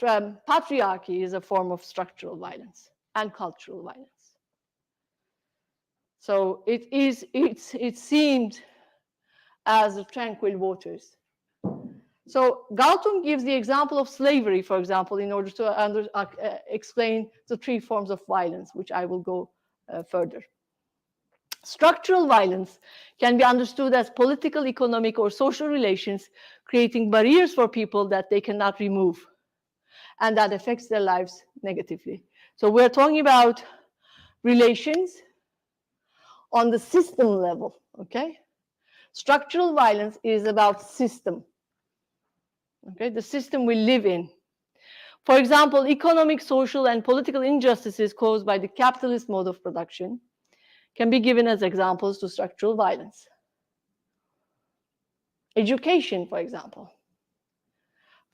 Speaker 2: Patriarchy is a form of structural violence and cultural violence. So it seemed as tranquil waters. So Galtung gives the example of slavery, for example, in order to explain the 3 forms of violence, which I will go further. Structural violence can be understood as political, economic, or social relations creating barriers for people that they cannot remove, and that affects their lives negatively. So we're talking about relations on the system level, okay? Structural violence is about system, okay? The system we live in. For example, economic, social, and political injustices caused by the capitalist mode of production can be given as examples to structural violence. Education, for example.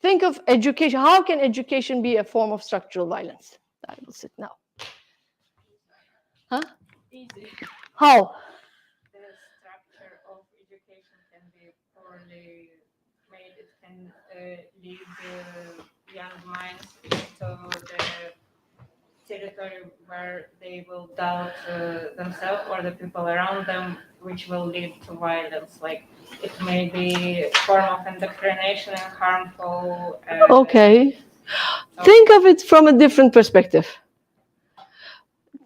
Speaker 2: Think of education. How can education be a form of structural violence? I will sit now. Huh?
Speaker 3: Easy.
Speaker 2: How?
Speaker 3: The structure of education can be poorly made. It can lead the young minds into the territory where they will doubt themselves or the people around them, which will lead to violence. Like it may be a form of indoctrination and harmful.
Speaker 2: Okay. Think of it from a different perspective.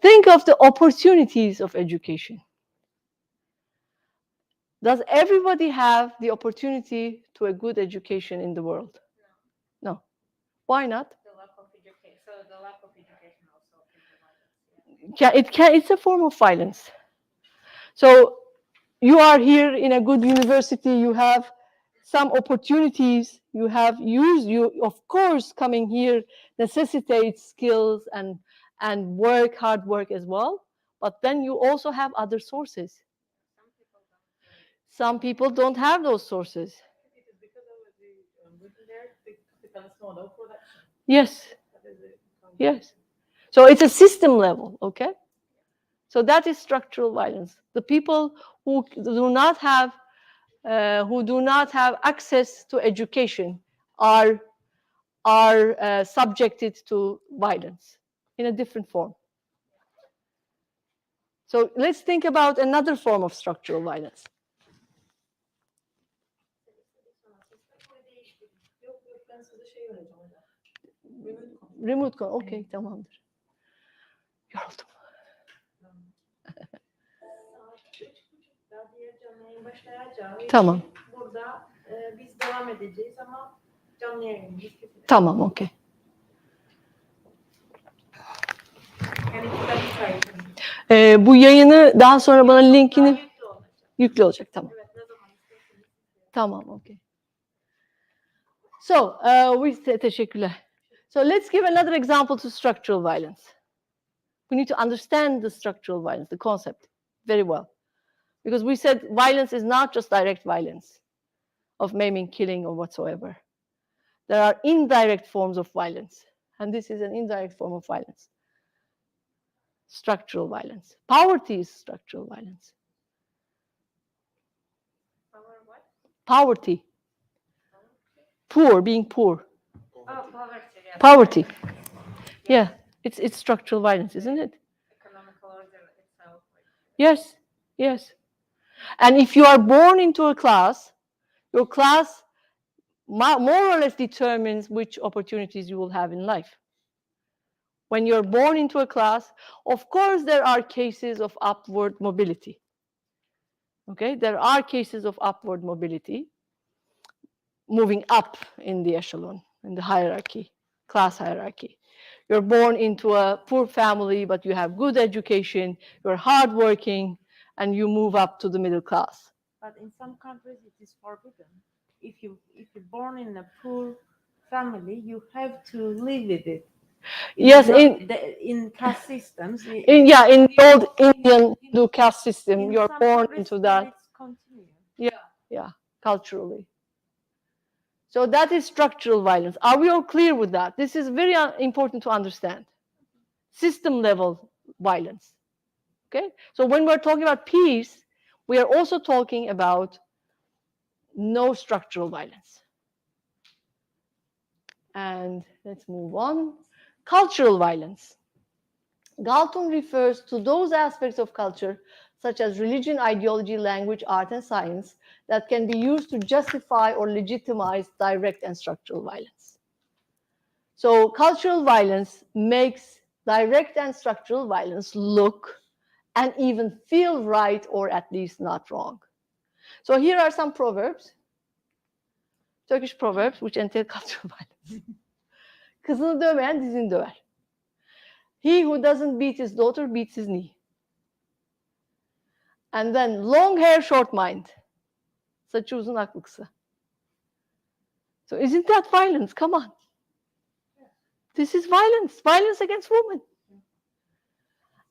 Speaker 2: Think of the opportunities of education. Does everybody have the opportunity to a good education in the world? No. Why not?
Speaker 3: The lack of education. So the lack of education also can be violence.
Speaker 2: Yeah, it's a form of violence. So you are here in a good university, you have some opportunities, you of course coming here necessitates skills and hard work as well, but then you also have other sources. Some people don't have those sources.
Speaker 1: It is because of the written there, the capitalist model production.
Speaker 2: Yes,
Speaker 1: That is it.
Speaker 2: yes. So it's a system level, okay? So that is structural violence. The people who do not have access to education are subjected to violence in a different form. So let's think about another form of structural violence.
Speaker 1: Yok yok ben size şey vereceğim hocam.
Speaker 2: Remote control. Okay, tamamdır. Yoruldum.
Speaker 5: Saat 3.30'da diğer canlı yayın başlayacağı
Speaker 2: Tamam.
Speaker 5: için burada biz devam edeceğiz ama canlı yayınımız kesilecek.
Speaker 2: Tamam, okay.
Speaker 5: Yani kitabı kaydedin.
Speaker 2: Bu yayını daha sonra bana linkini
Speaker 5: Yüklü olacak.
Speaker 2: yüklü olacak. Tamam.
Speaker 5: Evet, ne zaman isterseniz.
Speaker 2: Tamam, okay. So, teşekkürler. So let's give another example to structural violence. We need to understand the structural violence, the concept, very well. Because we said violence is not just direct violence of maiming, killing, or whatsoever. There are indirect forms of violence, and this is an indirect form of violence. Structural violence. Poverty is structural violence.
Speaker 3: Power what?
Speaker 2: Poverty. Poor, being poor.
Speaker 3: Oh, poverty. Yeah.
Speaker 2: Poverty. Yeah, it's structural violence, isn't it?
Speaker 3: Economical order itself.
Speaker 2: Yes, yes. And if you are born into a class, your class more or less determines which opportunities you will have in life. When you're born into a class, of course, there are cases of upward mobility. Okay, there are cases of upward mobility, moving up in the echelon, in the hierarchy, class hierarchy. You're born into a poor family, but you have good education, you're hardworking, and you move up to the middle class.
Speaker 5: But in some countries it is forbidden. If you're born in a poor family, you have to live with it.
Speaker 2: Yes,
Speaker 5: in caste systems.
Speaker 2: in the old Indian Hindu caste system,
Speaker 5: in
Speaker 2: you're
Speaker 5: some
Speaker 2: born
Speaker 5: countries,
Speaker 2: into that.
Speaker 5: It's continued.
Speaker 2: Yeah, culturally. So that is structural violence. Are we all clear with that? This is very important to understand. System level violence. Okay? So when we're talking about peace, we are also talking about no structural violence. And let's move on. Cultural violence. Galton refers to those aspects of culture, such as religion, ideology, language, art, and science, that can be used to justify or legitimize direct and structural violence. So cultural violence makes direct and structural violence look and even feel right, or at least not wrong. So here are some proverbs, Turkish proverbs, which entail cultural violence. Kızını dövmeyen dizini döver. He who doesn't beat his daughter beats his knee. And then long hair, short mind. Saçı uzun, aklı kısa. So isn't that violence? Come on. This is violence. Violence against women.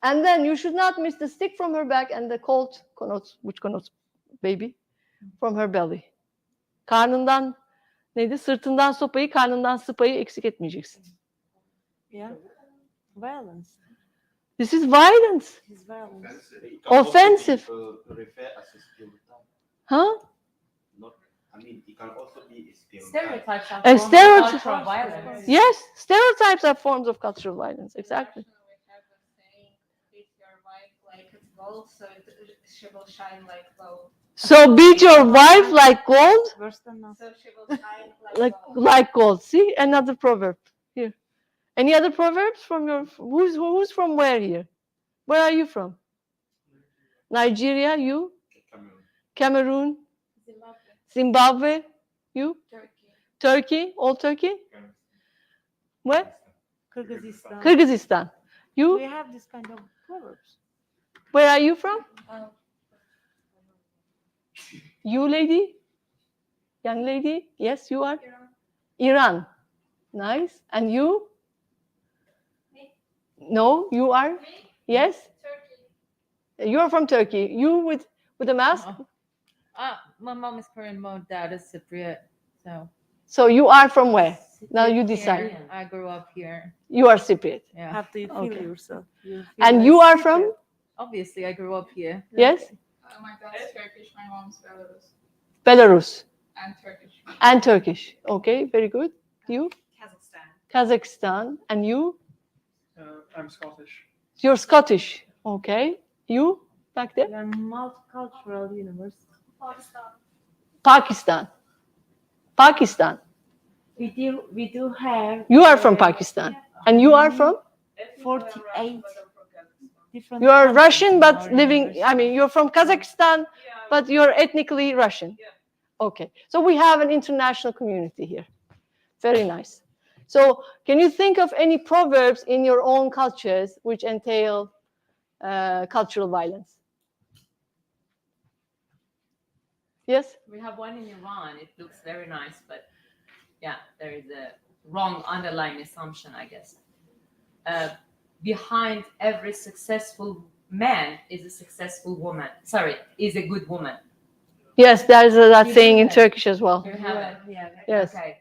Speaker 2: And then you should not miss the stick from her back and the colt which connotes baby, from her belly. Karnından neydi? Sırtından sopayı, karnından sıpayı eksik etmeyeceksin.
Speaker 5: Yeah. Violence.
Speaker 2: This is violence.
Speaker 5: It is violence.
Speaker 2: Offensive.
Speaker 4: Refer as a stereotype.
Speaker 2: Huh?
Speaker 4: Not, I mean, it can also be a stereotype.
Speaker 6: Stereotypes are
Speaker 2: A
Speaker 6: forms of
Speaker 2: stereotype-
Speaker 6: cultural violence.
Speaker 2: Yes, stereotypes are forms of cultural violence. Exactly.
Speaker 3: We have a saying, beat your wife like it's gold, so she will shine like gold.
Speaker 2: So beat your wife like gold,
Speaker 5: Worse than nothing.
Speaker 3: So she will shine like gold.
Speaker 2: like gold. See, another proverb. Here. Any other proverbs from your, who's from where here? Where are you from? Nigeria, you? Cameroon? Zimbabwe? You? Turkey? All Turkey? Where?
Speaker 5: Kyrgyzstan.
Speaker 2: Kyrgyzstan. You?
Speaker 5: We have this kind of proverbs.
Speaker 2: Where are you from? You, lady? Young lady? Yes, you are? Iran. Nice. And you? No, you are? Yes? Turkey. You're from Turkey. You with a mask?
Speaker 7: My mom is Korean, my dad is Cypriot. So
Speaker 2: So you are from where? Now you
Speaker 7: here,
Speaker 2: decide.
Speaker 7: I grew up here.
Speaker 2: You are Cypriot.
Speaker 7: Yeah.
Speaker 5: How do you feel
Speaker 2: Okay.
Speaker 5: yourself? You feel
Speaker 2: And
Speaker 5: like
Speaker 2: you are
Speaker 5: Cypriot?
Speaker 2: from?
Speaker 7: Obviously, I grew up here.
Speaker 2: Yes?
Speaker 8: My dad's Turkish, my mom's Belarus.
Speaker 2: Belarus.
Speaker 8: And Turkish.
Speaker 2: And Turkish. Okay, very good. You?
Speaker 8: Kazakhstan.
Speaker 2: Kazakhstan. And you?
Speaker 9: I'm Scottish.
Speaker 2: You're Scottish. Okay. You? Back there?
Speaker 5: We are multicultural university.
Speaker 2: Pakistan. Pakistan.
Speaker 5: We do have.
Speaker 2: You are from Pakistan. And you are from?
Speaker 5: 48 different.
Speaker 2: You are
Speaker 5: countries
Speaker 2: Russian,
Speaker 5: in
Speaker 2: but
Speaker 5: our
Speaker 2: living,
Speaker 5: university.
Speaker 2: I mean, you're from Kazakhstan, but you're ethnically Russian. Okay. So we have an international community here. Very nice. So can you think of any proverbs in your own cultures which entail cultural violence? Yes?
Speaker 7: We have one in Iran. It looks very nice, but yeah, there is a wrong underlying assumption, I guess. Behind every successful man is a successful woman. Sorry, is a good woman.
Speaker 2: Yes, there's that
Speaker 7: You
Speaker 2: saying in
Speaker 7: have it.
Speaker 2: Turkish as well.
Speaker 7: You have it.
Speaker 5: Yeah.
Speaker 2: Yes,
Speaker 7: Okay.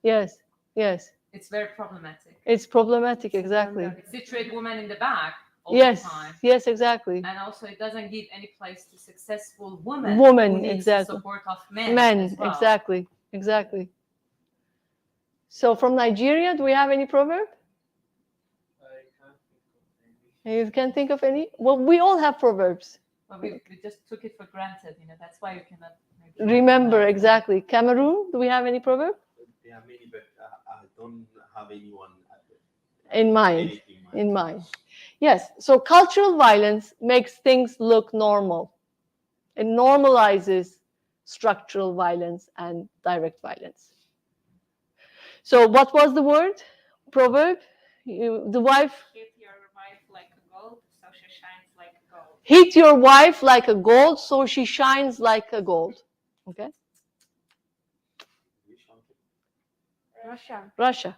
Speaker 2: yes, yes.
Speaker 7: It's very problematic.
Speaker 2: It's problematic, exactly.
Speaker 7: It situates women in the back all
Speaker 2: Yes,
Speaker 7: the time.
Speaker 2: yes, exactly.
Speaker 7: And also, it doesn't give any place to successful women.
Speaker 2: Woman,
Speaker 7: who needs
Speaker 2: exactly.
Speaker 7: the support of men.
Speaker 2: Men,
Speaker 7: as well.
Speaker 2: exactly, exactly. So from Nigeria, do we have any proverb? You can't think of any? Well, we all have proverbs.
Speaker 7: But we just took it for granted, That's why you cannot
Speaker 2: Remember, exactly. Cameroon, do we have any proverb?
Speaker 4: There are many, but I don't have anyone
Speaker 2: In mind.
Speaker 4: anything
Speaker 2: In mind. Yes, so cultural violence makes things look normal. It normalizes structural violence and direct violence. So what was the word? Proverb? The wife?
Speaker 8: Hit your wife like a gold, so she shines like a gold.
Speaker 2: Hit your wife like a gold, so she shines like a gold. Okay? Russia.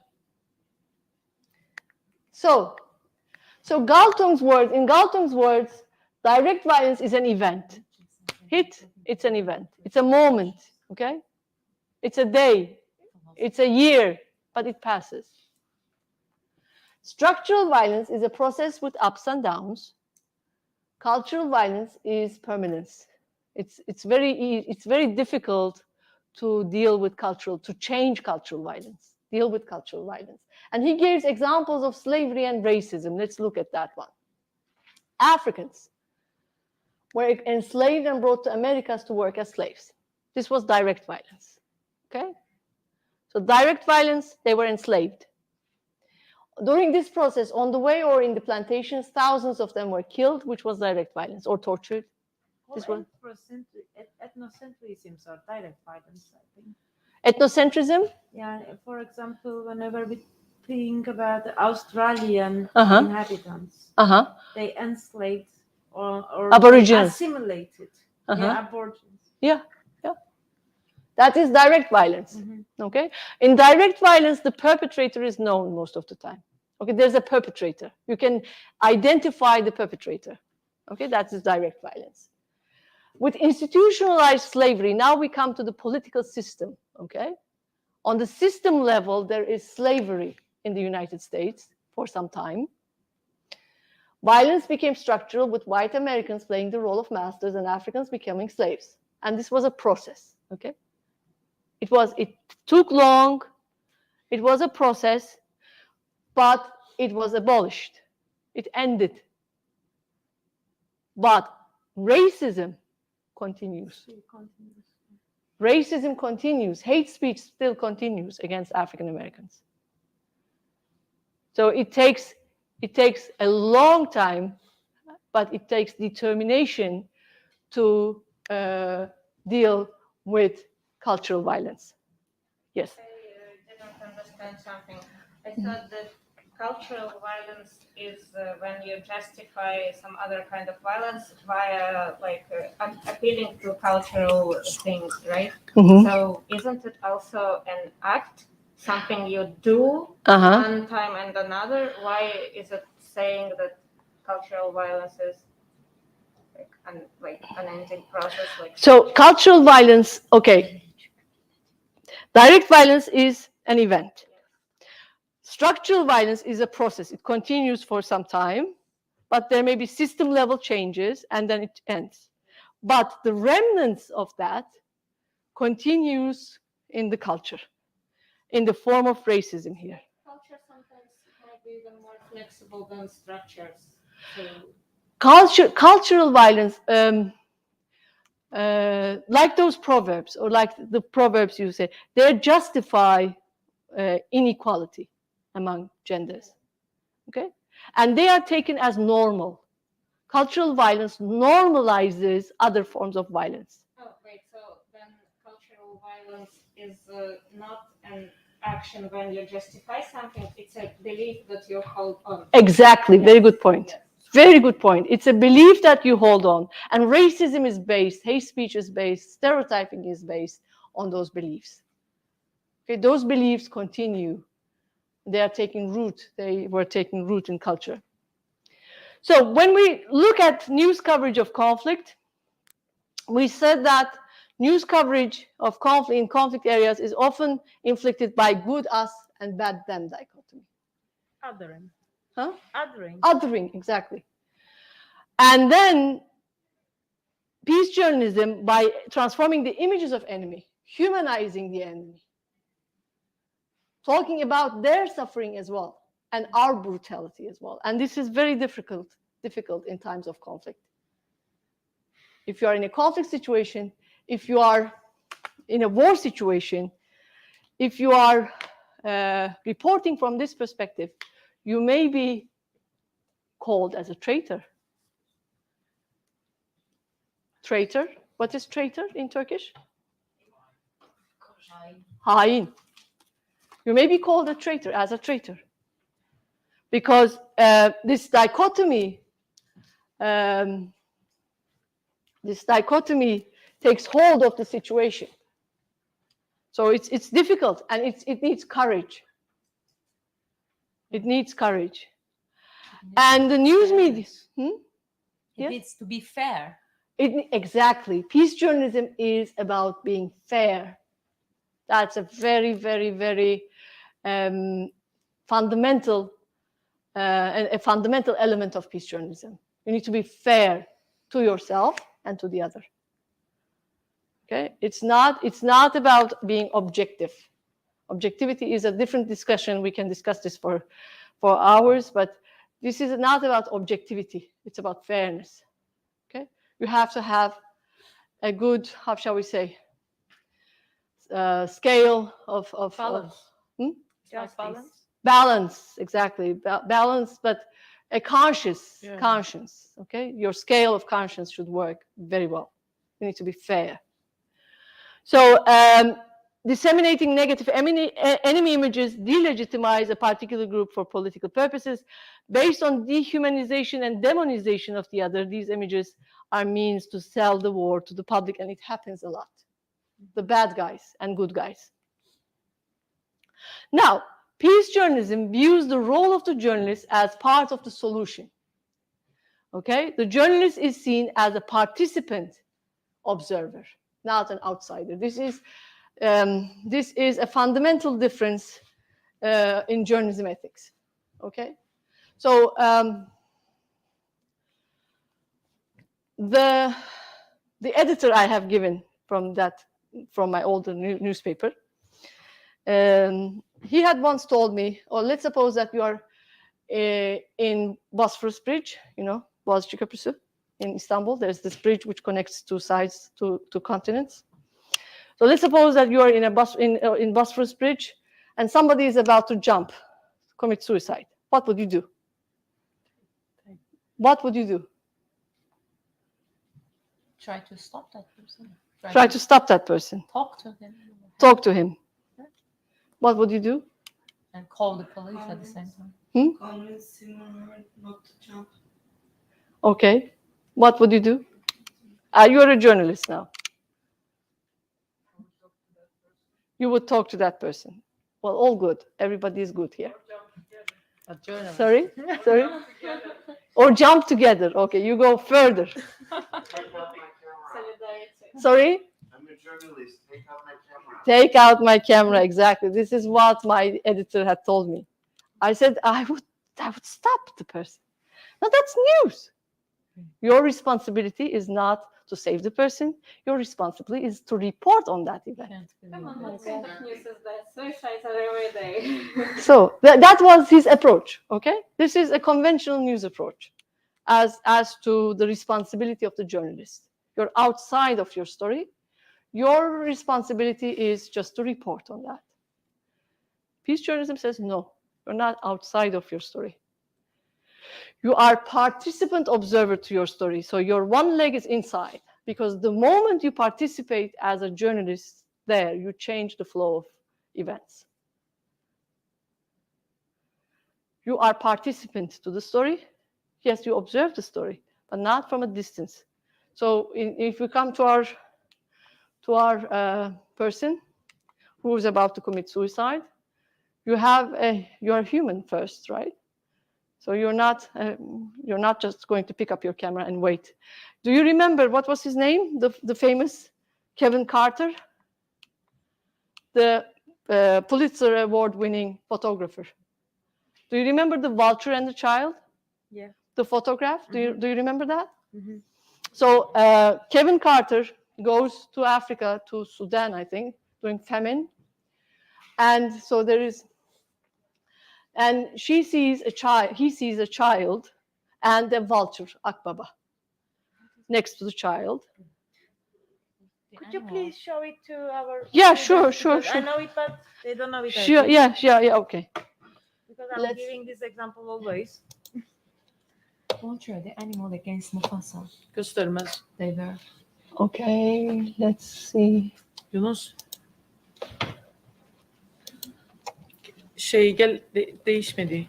Speaker 2: So Galtung's words, in Galtung's words, direct violence is an event. Hit, it's an event. It's a moment, okay? It's a day. It's a year, but it passes. Structural violence is a process with ups and downs. Cultural violence is permanence. It's very difficult to deal with to change cultural violence, deal with cultural violence. And he gives examples of slavery and racism. Let's look at that one. Africans were enslaved and brought to Americas to work as slaves. This was direct violence, okay? So direct violence, they were enslaved. During this process, on the way or in the plantations, thousands of them were killed, which was direct violence, or tortured. This one.
Speaker 5: Ethnocentrisms are direct violence, I think.
Speaker 2: Ethnocentrism?
Speaker 5: Yeah, for example, whenever we think about the Australian
Speaker 2: Uh-huh.
Speaker 5: inhabitants,
Speaker 2: Uh-huh.
Speaker 5: they enslaved or
Speaker 2: Aboriginals.
Speaker 5: assimilated.
Speaker 2: Uh-huh.
Speaker 5: Yeah, aborigines.
Speaker 2: Yeah. That is direct violence.
Speaker 5: Mhm.
Speaker 2: Okay. In direct violence, the perpetrator is known most of the time. Okay, there's a perpetrator. You can identify the perpetrator. Okay, that is direct violence. With institutionalized slavery, now we come to the political system. Okay, on the system level, there is slavery in the United States for some time. Violence became structural, with white Americans playing the role of masters and Africans becoming slaves. And this was a process. Okay. It took long, it was a process, but it was abolished. It ended. But racism continues. Racism continues. Hate speech still continues against African Americans. So it takes a long time, but it takes determination to deal with cultural violence. Yes.
Speaker 3: I didn't understand something. I thought that cultural violence is when you justify some other kind of violence via appealing to cultural things, right? So isn't it also an act, something you do one time and another? Why is it saying that cultural violence is like an ending process?
Speaker 2: So cultural violence, okay. Direct violence is an event. Structural violence is a process. It continues for some time, but there may be system level changes and then it ends. But the remnants of that continues in the culture, in the form of racism here.
Speaker 3: Culture sometimes might be even more flexible than structures.
Speaker 2: Cultural violence, like those proverbs, or like the proverbs you say, they justify inequality among genders, okay? And they are taken as normal. Cultural violence normalizes other forms of violence.
Speaker 3: Oh, wait, so then cultural violence is not an action when you justify something, it's a belief that you hold on.
Speaker 2: Exactly, very good point. Yes. Very good point. It's a belief that you hold on. And racism is based, hate speech is based, stereotyping is based on those beliefs. Okay, those beliefs continue. They are taking root. They were taking root in culture. So when we look at news coverage of conflict, we said that news coverage of conflict in conflict areas is often inflicted by good us and bad them dichotomy.
Speaker 5: Othering.
Speaker 2: Huh?
Speaker 5: Othering.
Speaker 2: Othering, exactly. And then peace journalism, by transforming the images of enemy, humanizing the enemy, talking about their suffering as well, and our brutality as well. And this is very difficult in times of conflict. If you are in a conflict situation, if you are in a war situation, if you are reporting from this perspective, you may be called as a traitor. Traitor. What is traitor in Turkish? Hain. You may be called a traitor, as a traitor. Because this dichotomy takes hold of the situation. So it's difficult, and it needs courage. It needs courage. And the news media.
Speaker 7: It needs to be fair.
Speaker 2: Exactly. Peace journalism is about being fair. That's a very, very, very fundamental element of peace journalism. You need to be fair to yourself and to the other. Okay, it's not about being objective. Objectivity is a different discussion. We can discuss this for hours, but this is not about objectivity. It's about fairness. Okay, you have to have a good, how shall we say, scale of
Speaker 5: balance.
Speaker 2: Just
Speaker 5: balance.
Speaker 2: Balance, exactly. Balance, but a conscious conscience. Okay, your scale of conscience should work very well. You need to be fair. So disseminating negative enemy images delegitimize a particular group for political purposes. Based on dehumanization and demonization of the other, these images are means to sell the war to the public, and it happens a lot. The bad guys and good guys. Now, peace journalism views the role of the journalist as part of the solution. Okay, the journalist is seen as a participant observer, not an outsider. This is a fundamental difference in journalism ethics. Okay, so the editor I have given from my older newspaper, he had once told me, or let's suppose that you are in Bosphorus Bridge, Boğaziçi Köprüsü in Istanbul. There's this bridge which connects two sides to continents. So let's suppose that you are in Bosphorus Bridge and somebody is about to commit suicide. what would you do? What would you do?
Speaker 7: Try to stop that person.
Speaker 2: Try to stop that person.
Speaker 7: Talk to him.
Speaker 2: Talk to him. What would you do?
Speaker 7: And call the police at the same time.
Speaker 10: Convince him not to jump.
Speaker 2: Okay. What would you do? You're a journalist now. You would talk to that person. Well, all good. Everybody is good here. Sorry? Sorry? Or jump together. Okay, you go further. Sorry?
Speaker 4: I'm a journalist. Take out my camera.
Speaker 2: Take out my camera. Exactly. This is what my editor had told me. I said I would stop the person. Now that's news. Your responsibility is not to save the person. Your responsibility is to report on that event.
Speaker 3: Come on, what kind of news is that? Suicides are every day.
Speaker 2: So that was his approach. Okay, this is a conventional news approach, as to the responsibility of the journalist. You're outside of your story. Your responsibility is just to report on that. Peace journalism says no. You're not outside of your story. You are participant observer to your story. So your one leg is inside, because the moment you participate as a journalist there, you change the flow of events. You are participant to the story. Yes, you observe the story, but not from a distance. So if we come to our person who is about to commit suicide, you are human first, right? So you're not just going to pick up your camera and wait. Do you remember what was his name? The famous Kevin Carter, the Pulitzer Award-winning photographer. Do you remember the vulture and the child?
Speaker 5: Yeah.
Speaker 2: The photograph.
Speaker 5: Mm-hmm.
Speaker 2: Do you remember that?
Speaker 5: Mm-hmm.
Speaker 2: So Kevin Carter goes to Africa, to Sudan, I think, during famine, and so there is. And he sees a child and a vulture, Akbaba, next to the child.
Speaker 5: Could you please show it to our?
Speaker 2: Yeah,
Speaker 5: students?
Speaker 2: sure.
Speaker 5: I know it, but they don't know it.
Speaker 2: Sure, yeah, okay.
Speaker 5: Because I'm giving this example always.
Speaker 7: Vulture, the animal against Mufasa.
Speaker 1: Göstermez.
Speaker 7: They were.
Speaker 2: Okay, let's see.
Speaker 1: Yunus. Değişmedi.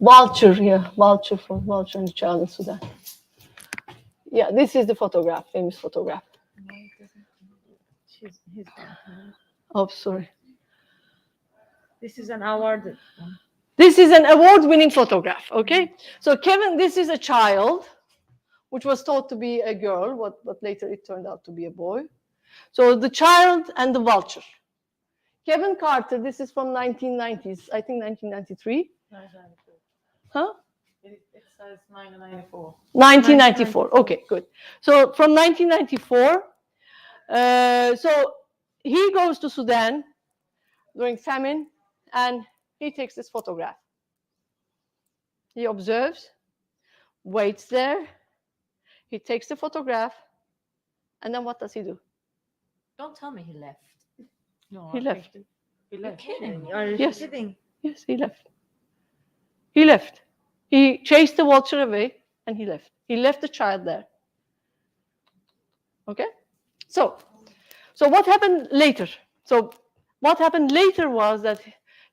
Speaker 2: Vulture, yeah, vulture and the child in Sudan. Yeah, this is the photograph, famous photograph.
Speaker 5: No, it doesn't. He's gone.
Speaker 2: Oh, sorry.
Speaker 5: This is an award.
Speaker 2: This is an award-winning photograph, okay? So Kevin, this is a child, which was thought to be a girl, but later it turned out to be a boy. So the child and the vulture. Kevin Carter, this is from 1990s, I think 1993.
Speaker 1: 1994.
Speaker 2: Huh?
Speaker 1: It says 1994.
Speaker 2: 1994, okay, good. So from 1994, so he goes to Sudan during famine, and he takes this photograph. He observes, waits there, he takes the photograph, and then what does he do?
Speaker 7: Don't tell me he left.
Speaker 1: No,
Speaker 2: He
Speaker 1: I
Speaker 2: left.
Speaker 1: think He left.
Speaker 7: Kidding.
Speaker 5: Are you
Speaker 2: Yes.
Speaker 5: kidding?
Speaker 2: Yes, he left. He left. He chased the vulture away, and he left. He left the child there. Okay? So what happened later? So what happened later was that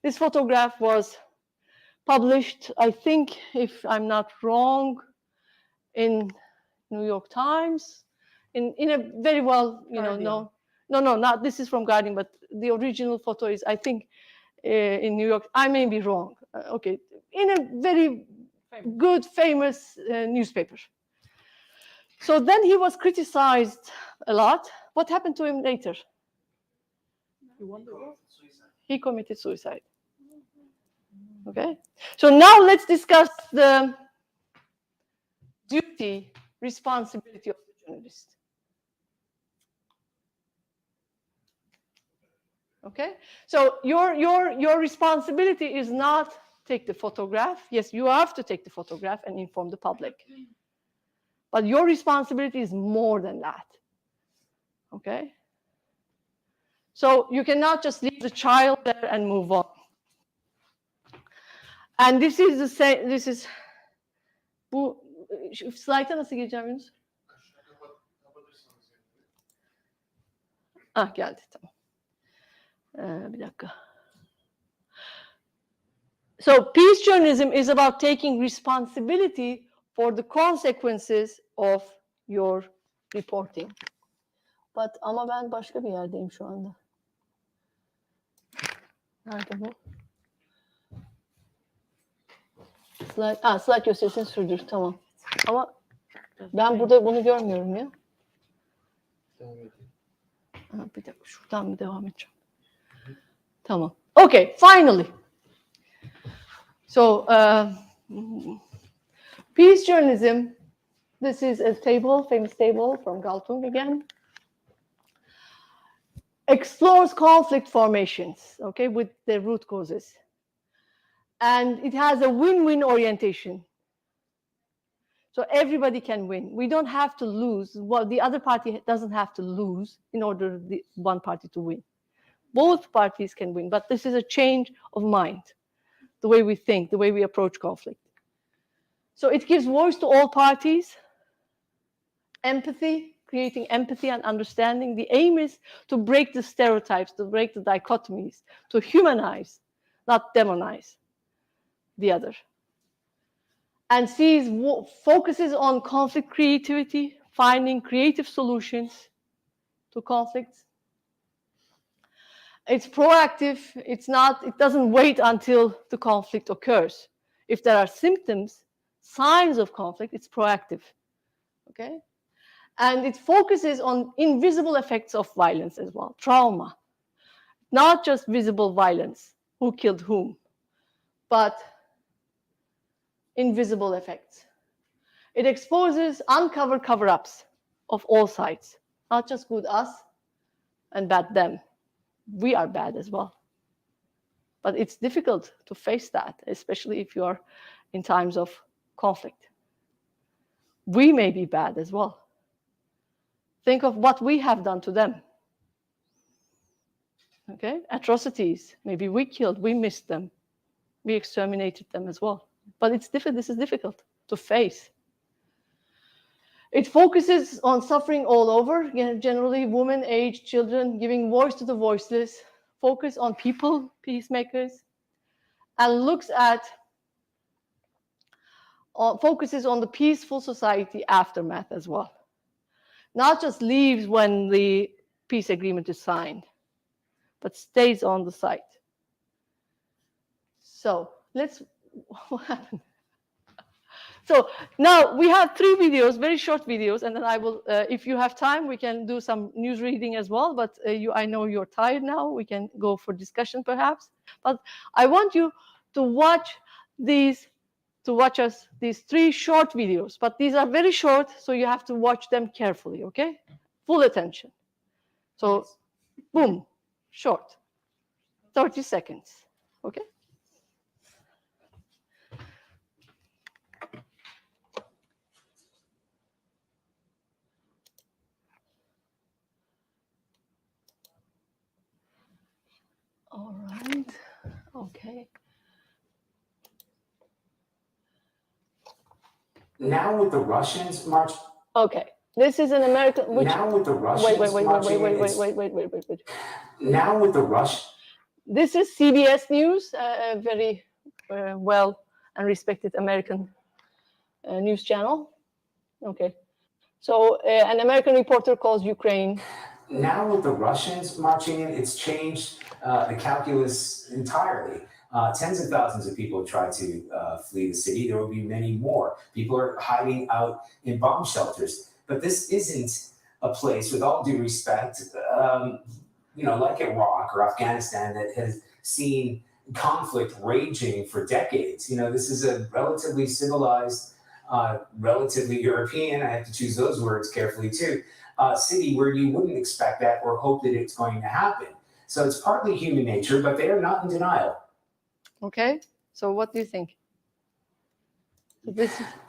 Speaker 2: this photograph was published, I think, if I'm not wrong, in New York Times, in a very well, not this is from Guardian, but the original photo is, I think, in New York. I may be wrong. Okay, in a very good, famous newspaper. So then he was criticized a lot. What happened to him later? He committed suicide. Okay, so now let's discuss the duty, responsibility of the journalist. Okay, so your responsibility is not take the photograph. Yes, you have to take the photograph and inform the public. But your responsibility is more than that. Okay? So you cannot just leave the child there and move on. And this is the same, this is, bu slide'a nasıl gireceğim Yunus? Ah, geldi, tamam. Bir dakika. So peace journalism is about taking responsibility for the consequences of your reporting. Ama ben başka bir yerdeyim şu anda. Nerede bu? Slide gösterisini sürdür, tamam. Ama ben burada bunu görmüyorum ya. Bir dakika, şuradan mı devam edeceğim? Tamam. Okay, finally. So, peace journalism, this is a table, famous table from Galtung again, explores conflict formations, okay, with their root causes. And it has a win-win orientation. So everybody can win. We don't have to lose. Well, the other party doesn't have to lose in order for the one party to win. Both parties can win, but this is a change of mind, the way we think, the way we approach conflict. So it gives voice to all parties, empathy, creating empathy and understanding. The aim is to break the stereotypes, to break the dichotomies, to humanize, not demonize the other. And focuses on conflict creativity, finding creative solutions to conflicts. It's proactive. It doesn't wait until the conflict occurs. If there are symptoms, signs of conflict, it's proactive. Okay? And it focuses on invisible effects of violence as well, trauma. Not just visible violence, who killed whom, but invisible effects. It exposes uncovered cover-ups of all sides, not just good us and bad them. We are bad as well. But it's difficult to face that, especially if you are in times of conflict. We may be bad as well. Think of what we have done to them. Okay? Atrocities. Maybe we killed, we missed them. We exterminated them as well. But it's difficult. This is difficult to face. It focuses on suffering all over, generally women, aged, children, giving voice to the voiceless, focus on people, peacemakers, and focuses on the peaceful society aftermath as well. Not just leaves when the peace agreement is signed, but stays on the site. So what happened? So now we have 3 videos, very short videos, and then I will, if you have time, we can do some news reading as well, but I know you're tired now. We can go for discussion perhaps. But I want you to watch these 3 short videos, but these are very short, so you have to watch them carefully, okay? Full attention. So, boom, short, 30 seconds, okay? All right, okay.
Speaker 11: Now with the Russians march.
Speaker 2: Okay, this is an American.
Speaker 11: Now with the Russians.
Speaker 2: Wait.
Speaker 11: Now with the Russians.
Speaker 2: This is CBS News, a very well and respected American news channel. Okay, so an American reporter calls Ukraine.
Speaker 11: Now with the Russians marching in, it's changed the calculus entirely. Tens of thousands of people have tried to flee the city. There will be many more. People are hiding out in bomb shelters. But this isn't a place, with all due respect, like Iraq or Afghanistan, that has seen conflict raging for decades. This is a relatively civilized, relatively European, I have to choose those words carefully too, city where you wouldn't expect that or hope that it's going to happen. So it's partly human nature, but they are not in denial.
Speaker 2: Okay, so what do you think?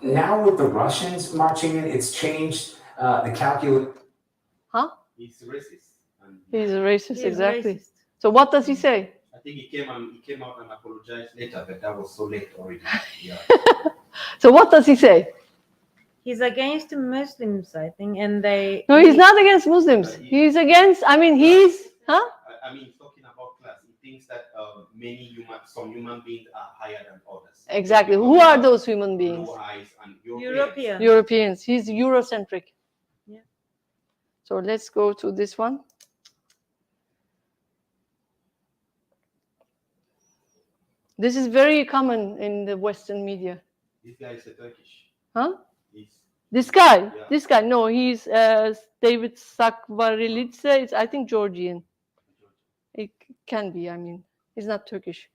Speaker 11: Now with the Russians marching in, it's changed the calculus.
Speaker 2: Huh?
Speaker 4: It's racist. And
Speaker 2: He's a racist,
Speaker 5: He is
Speaker 2: exactly.
Speaker 5: racist.
Speaker 2: So what does he say?
Speaker 4: I think he came out and apologized later, but that was so late already. Yeah.
Speaker 2: So what does he say?
Speaker 5: He's against Muslims, I think, and they.
Speaker 2: No, he's not against Muslims. He's against, I mean, he's, huh?
Speaker 4: I mean, talking about class, he thinks that some human beings are higher than others.
Speaker 2: Exactly.
Speaker 4: Because
Speaker 2: Who
Speaker 4: they
Speaker 2: are
Speaker 4: have
Speaker 2: those human beings?
Speaker 4: blue eyes and
Speaker 5: European.
Speaker 2: Europeans. He's Eurocentric.
Speaker 5: Yeah.
Speaker 2: So let's go to this one. This is very common in the Western media.
Speaker 4: This guy is a Turkish.
Speaker 2: Huh?
Speaker 4: He's,
Speaker 2: This guy?
Speaker 4: Yeah.
Speaker 2: This guy? No, he's David Sakvarilidze. It's, I think, Georgian. It can be, I mean. He's not Turkish.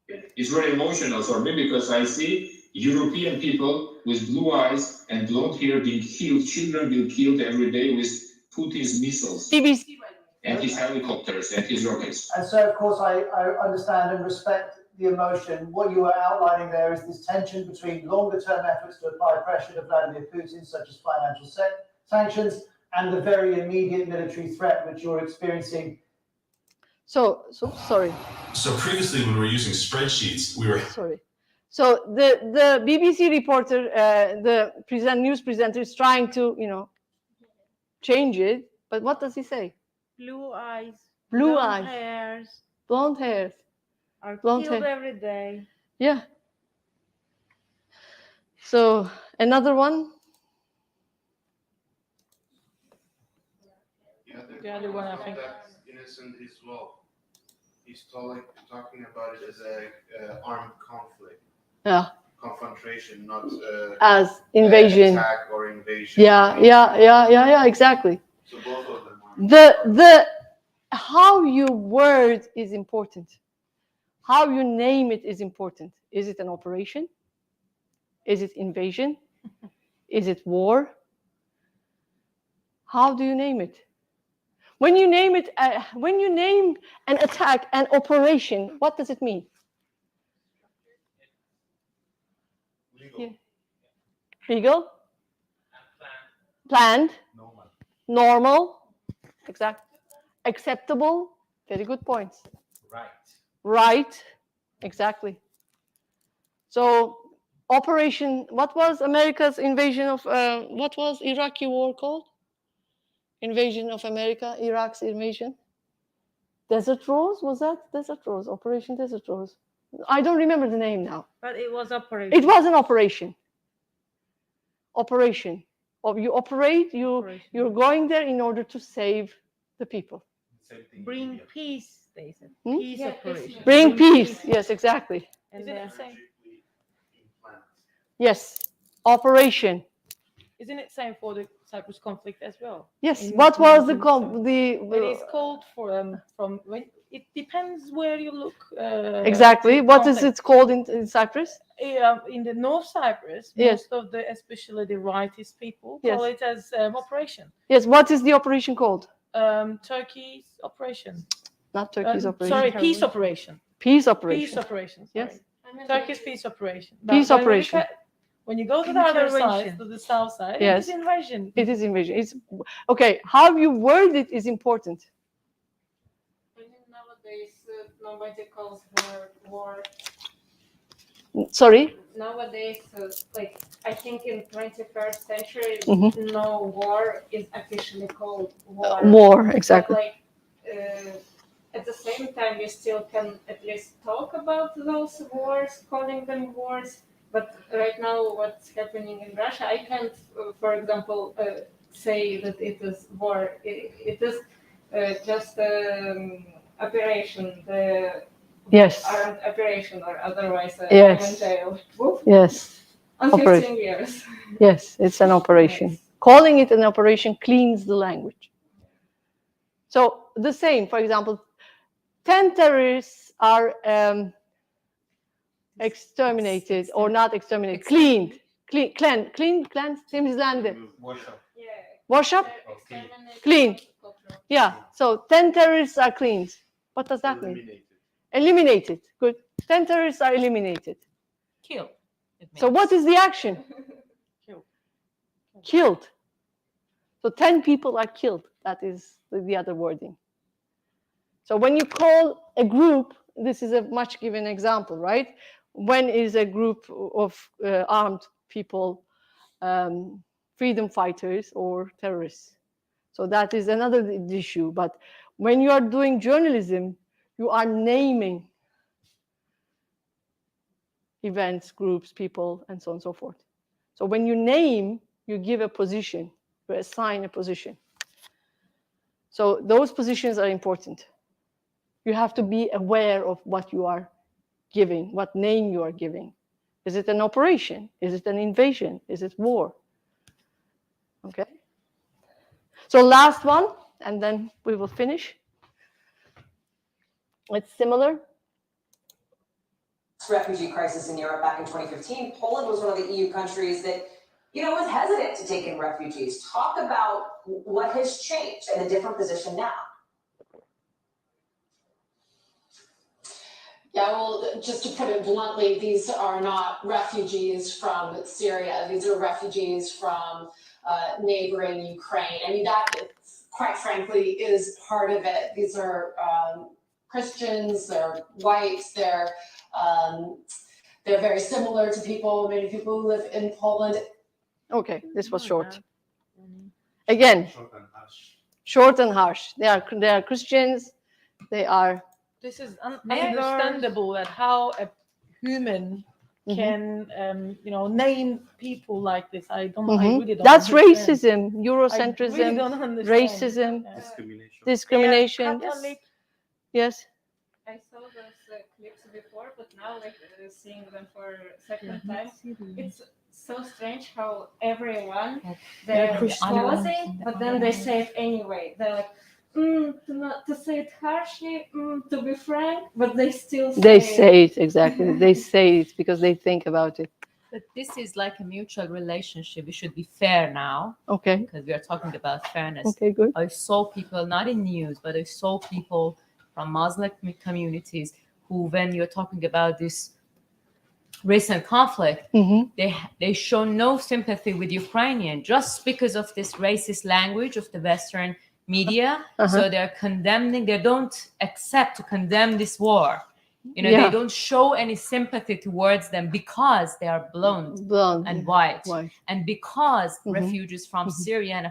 Speaker 12: It's very emotional for me because I see European people with blue eyes and blonde hair being killed, children being killed every day with Putin's missiles
Speaker 2: BBC.
Speaker 12: and his helicopters and his rockets.
Speaker 13: And so, of course, I understand and respect the emotion. What you are outlining there is this tension between longer-term efforts to apply pressure to Vladimir Putin, such as financial sanctions, and the very immediate military threat which you're experiencing.
Speaker 2: So sorry.
Speaker 14: So previously, when we were using spreadsheets, we were
Speaker 2: Sorry. So the BBC reporter, the news presenter, is trying to, change it. But what does he say?
Speaker 5: Blue eyes.
Speaker 2: Blue
Speaker 5: blonde
Speaker 2: eyes.
Speaker 5: Hairs
Speaker 2: Blonde hairs.
Speaker 5: are
Speaker 2: Blonde
Speaker 5: killed
Speaker 2: hair.
Speaker 5: every day.
Speaker 2: Yeah. So another one.
Speaker 1: The other one, I think.
Speaker 15: That's innocent as well. He's talking about it as a armed conflict.
Speaker 2: Yeah.
Speaker 15: Confrontation, not
Speaker 2: As invasion.
Speaker 15: attack or invasion.
Speaker 2: Yeah, exactly.
Speaker 15: So both of them are.
Speaker 2: The how you word is important. How you name it is important. Is it an operation? Is it invasion? Is it war? How do you name it? When you name it, when you name an attack an operation, what does it mean?
Speaker 15: Legal.
Speaker 2: Yeah. Legal? Planned? Normal? Exact. Acceptable? Very good points. Right? Exactly. So, operation, what was America's invasion of, what was Iraqi war called? Invasion of America, Iraq's invasion? Desert Rose, was that? Desert Rose, Operation Desert Rose. I don't remember the name now.
Speaker 5: But it was operation.
Speaker 2: It was an operation. Operation. You operate, you're going there in order to save the people.
Speaker 5: Bring peace, they said.
Speaker 2: Hmm?
Speaker 5: Peace operation.
Speaker 2: Bring peace. Yes, exactly.
Speaker 1: Is it the same?
Speaker 2: Yes. Operation.
Speaker 1: Isn't it same for the Cyprus conflict as well?
Speaker 2: Yes. What was the
Speaker 1: It is called from when it depends where you look.
Speaker 2: exactly. What is it called in Cyprus?
Speaker 1: In the North Cyprus,
Speaker 2: Yes.
Speaker 1: most of the, especially the rightist people,
Speaker 2: Yes.
Speaker 1: call it as operation.
Speaker 2: Yes. What is the operation called?
Speaker 1: Turkey's operation.
Speaker 2: Not Turkey's operation.
Speaker 1: Sorry, peace operation.
Speaker 2: Peace operation.
Speaker 1: Peace operation. Sorry.
Speaker 2: Yes.
Speaker 1: Turkey's peace operation.
Speaker 2: Peace
Speaker 1: But when we
Speaker 2: operation.
Speaker 1: look at- When you go to the other
Speaker 5: Intervention.
Speaker 1: side, to the south side,
Speaker 2: Yes.
Speaker 1: it is invasion.
Speaker 2: It is invasion. It's okay. How you word it is important.
Speaker 3: I think nowadays nobody calls war.
Speaker 2: Sorry.
Speaker 3: Nowadays, like I think in 21st century,
Speaker 2: Mhm.
Speaker 3: no war is officially called war.
Speaker 2: War, exactly.
Speaker 3: But like at the same time, you still can at least talk about those wars, calling them wars. But right now, what's happening in Russia, I can't, for example, say that it is war. It is just operation, the
Speaker 2: Yes.
Speaker 3: armed operation, or otherwise
Speaker 2: Yes.
Speaker 3: I'm in jail. Whoop.
Speaker 2: Yes.
Speaker 3: On
Speaker 2: Operation.
Speaker 3: 15 years.
Speaker 2: Yes, it's an operation. Calling it an operation cleans the language. So the same, for example, 10 terrorists are exterminated or not exterminated, cleaned, cleansed, temizlendi. Worship? Clean. Yeah, so 10 terrorists are cleaned. What does that mean? Eliminated. Good. 10 terrorists are eliminated.
Speaker 7: Kill.
Speaker 2: So what is the action? Killed. So 10 people are killed. That is the other wording. So when you call a group, this is a much given example, right? When is a group of armed people freedom fighters or terrorists? So that is another issue. But when you are doing journalism, you are naming events, groups, people, and so on and so forth. So when you name, you give a position, you assign a position. So those positions are important. You have to be aware of what you are giving, what name you are giving. Is it an operation? Is it an invasion? Is it war? Okay. So last one, and then we will finish. It's similar.
Speaker 16: Refugee crisis in Europe back in 2015, Poland was one of the EU countries that, was hesitant to take in refugees. Talk about what has changed and a different position now.
Speaker 17: Yeah, well, just to put it bluntly, these are not refugees from Syria. These are refugees from neighboring Ukraine. I mean, that, quite frankly, is part of it. These are Christians, they're whites, they're very similar to many people who live in Poland.
Speaker 2: Okay, this was short. Again, short and harsh. They are Christians. They are.
Speaker 1: This is understandable that how a human can, name people like this. I really don't.
Speaker 2: That's
Speaker 1: understand.
Speaker 2: racism, Eurocentrism,
Speaker 1: I really don't understand.
Speaker 2: racism, discrimination. Yes.
Speaker 3: I saw those clips before, but now seeing them for second time, it's so strange how everyone they're pausing, but then they say it anyway. They're like, to say it harshly, to be frank, but they still say
Speaker 2: They say it, exactly. They say it because they think about it.
Speaker 7: But this is like a mutual relationship. It should be fair now.
Speaker 2: Okay.
Speaker 7: Because we are talking about fairness.
Speaker 2: Okay, good.
Speaker 7: I saw people, not in news, but I saw people from Muslim communities who, when you're talking about this recent conflict, they show no sympathy with Ukrainian just because of this racist language of the Western media. So they're condemning, they don't accept to condemn this war. They don't show any sympathy towards them because they are blonde and white. And because refugees from Syria and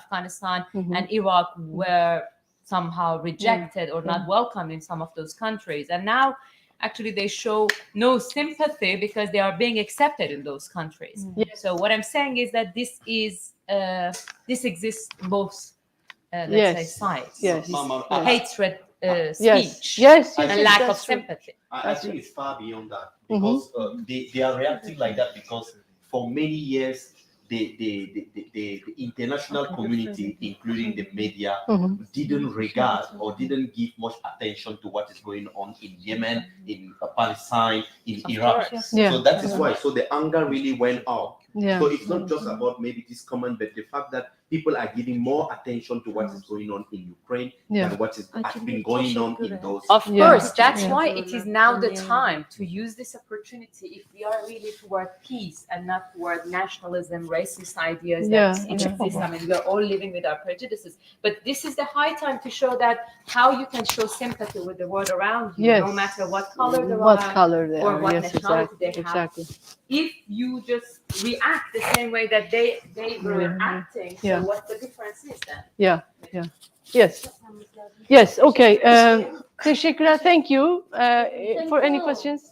Speaker 7: Afghanistan and Iraq were somehow rejected or not welcomed in some of those countries. And now actually they show no sympathy because they are being accepted in those countries. So what I'm saying is that this exists both let's say sides. Hatred speech and lack of sympathy.
Speaker 4: I think it's far beyond that because they are reacting like that because for many years the international community, including the media, didn't regard or didn't give much attention to what is going on in Yemen, in Palestine, in Iraq. So that is why. So the anger really went up. So it's not just about maybe this comment, but the fact that people are giving more attention to what is going on in Ukraine than what has been going on in those.
Speaker 7: Of course, that's why it is now the time to use this opportunity if we are really toward peace and not toward nationalism, racist ideas that exist. I mean, we're all living with our prejudices. But this is the high time to show that how you can show sympathy with the world around you, no matter what color they are or what nationality they have. If you just react the same way that they were acting, so what the difference is then?
Speaker 2: Yes. Okay. Teşekkürler. Thank you. For any questions?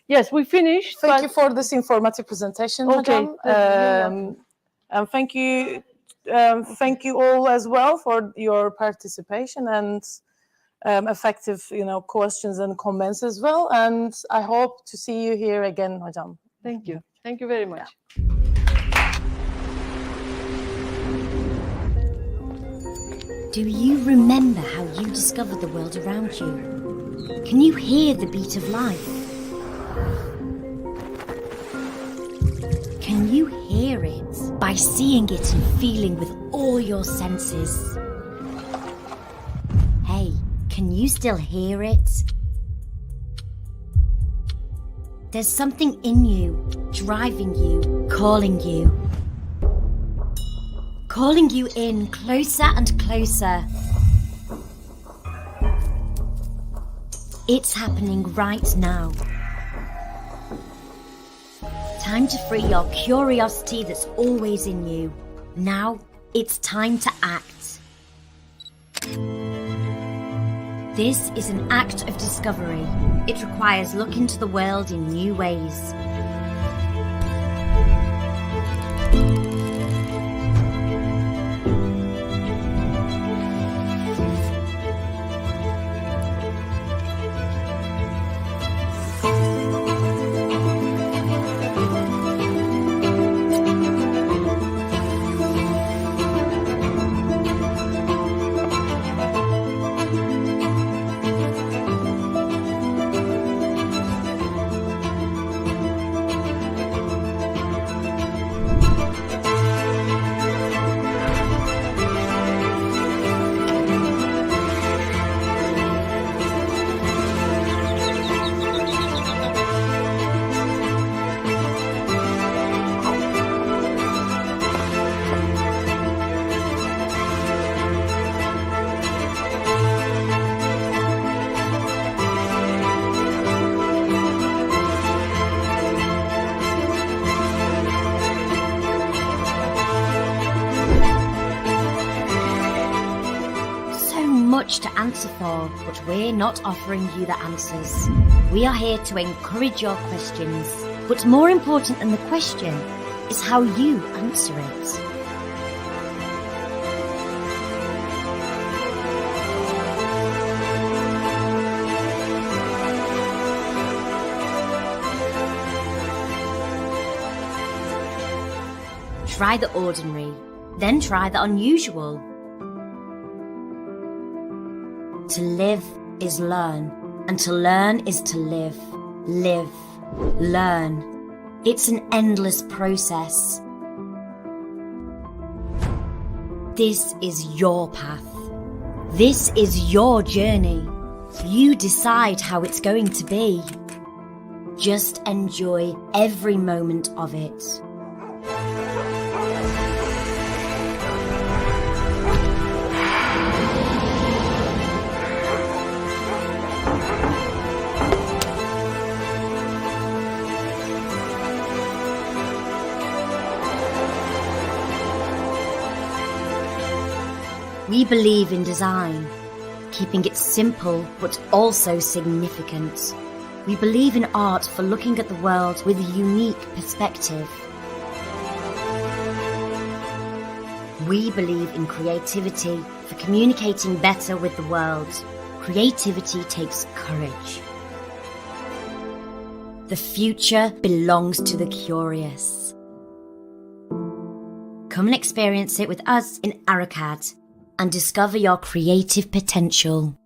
Speaker 2: Yes, we finished.
Speaker 1: Thank you for this informative presentation, Hocam. And thank you all as well for your participation and effective, questions and comments as well. And I hope to see you here again, Hocam.
Speaker 2: Thank you. Thank you very much.
Speaker 18: Do you remember how you discovered the world around you? Can you hear the beat of life? Can you hear it by seeing it and feeling with all your senses? Hey, can you still hear it? There's something in you, driving you, calling you. calling you in closer and closer. It's happening right now. Time to free your curiosity that's always in you. Now it's time to act. This is an act of discovery. It requires looking to the world in new ways. To answer for, but we're not offering you the answers. We are here to encourage your questions, but more important than the question is how you answer it. Try the ordinary, then try the unusual. To live is learn, and to learn is to live. Live, learn. It's an endless process. This is your path. This is your journey. You decide how it's going to be. Just enjoy every moment of it. We believe in design, keeping it simple but also significant. We believe in art for looking at the world with a unique perspective. We believe in creativity for communicating better with the world. Creativity takes courage. The future belongs to the curious. Come and experience it with us in Aracad and discover your creative potential.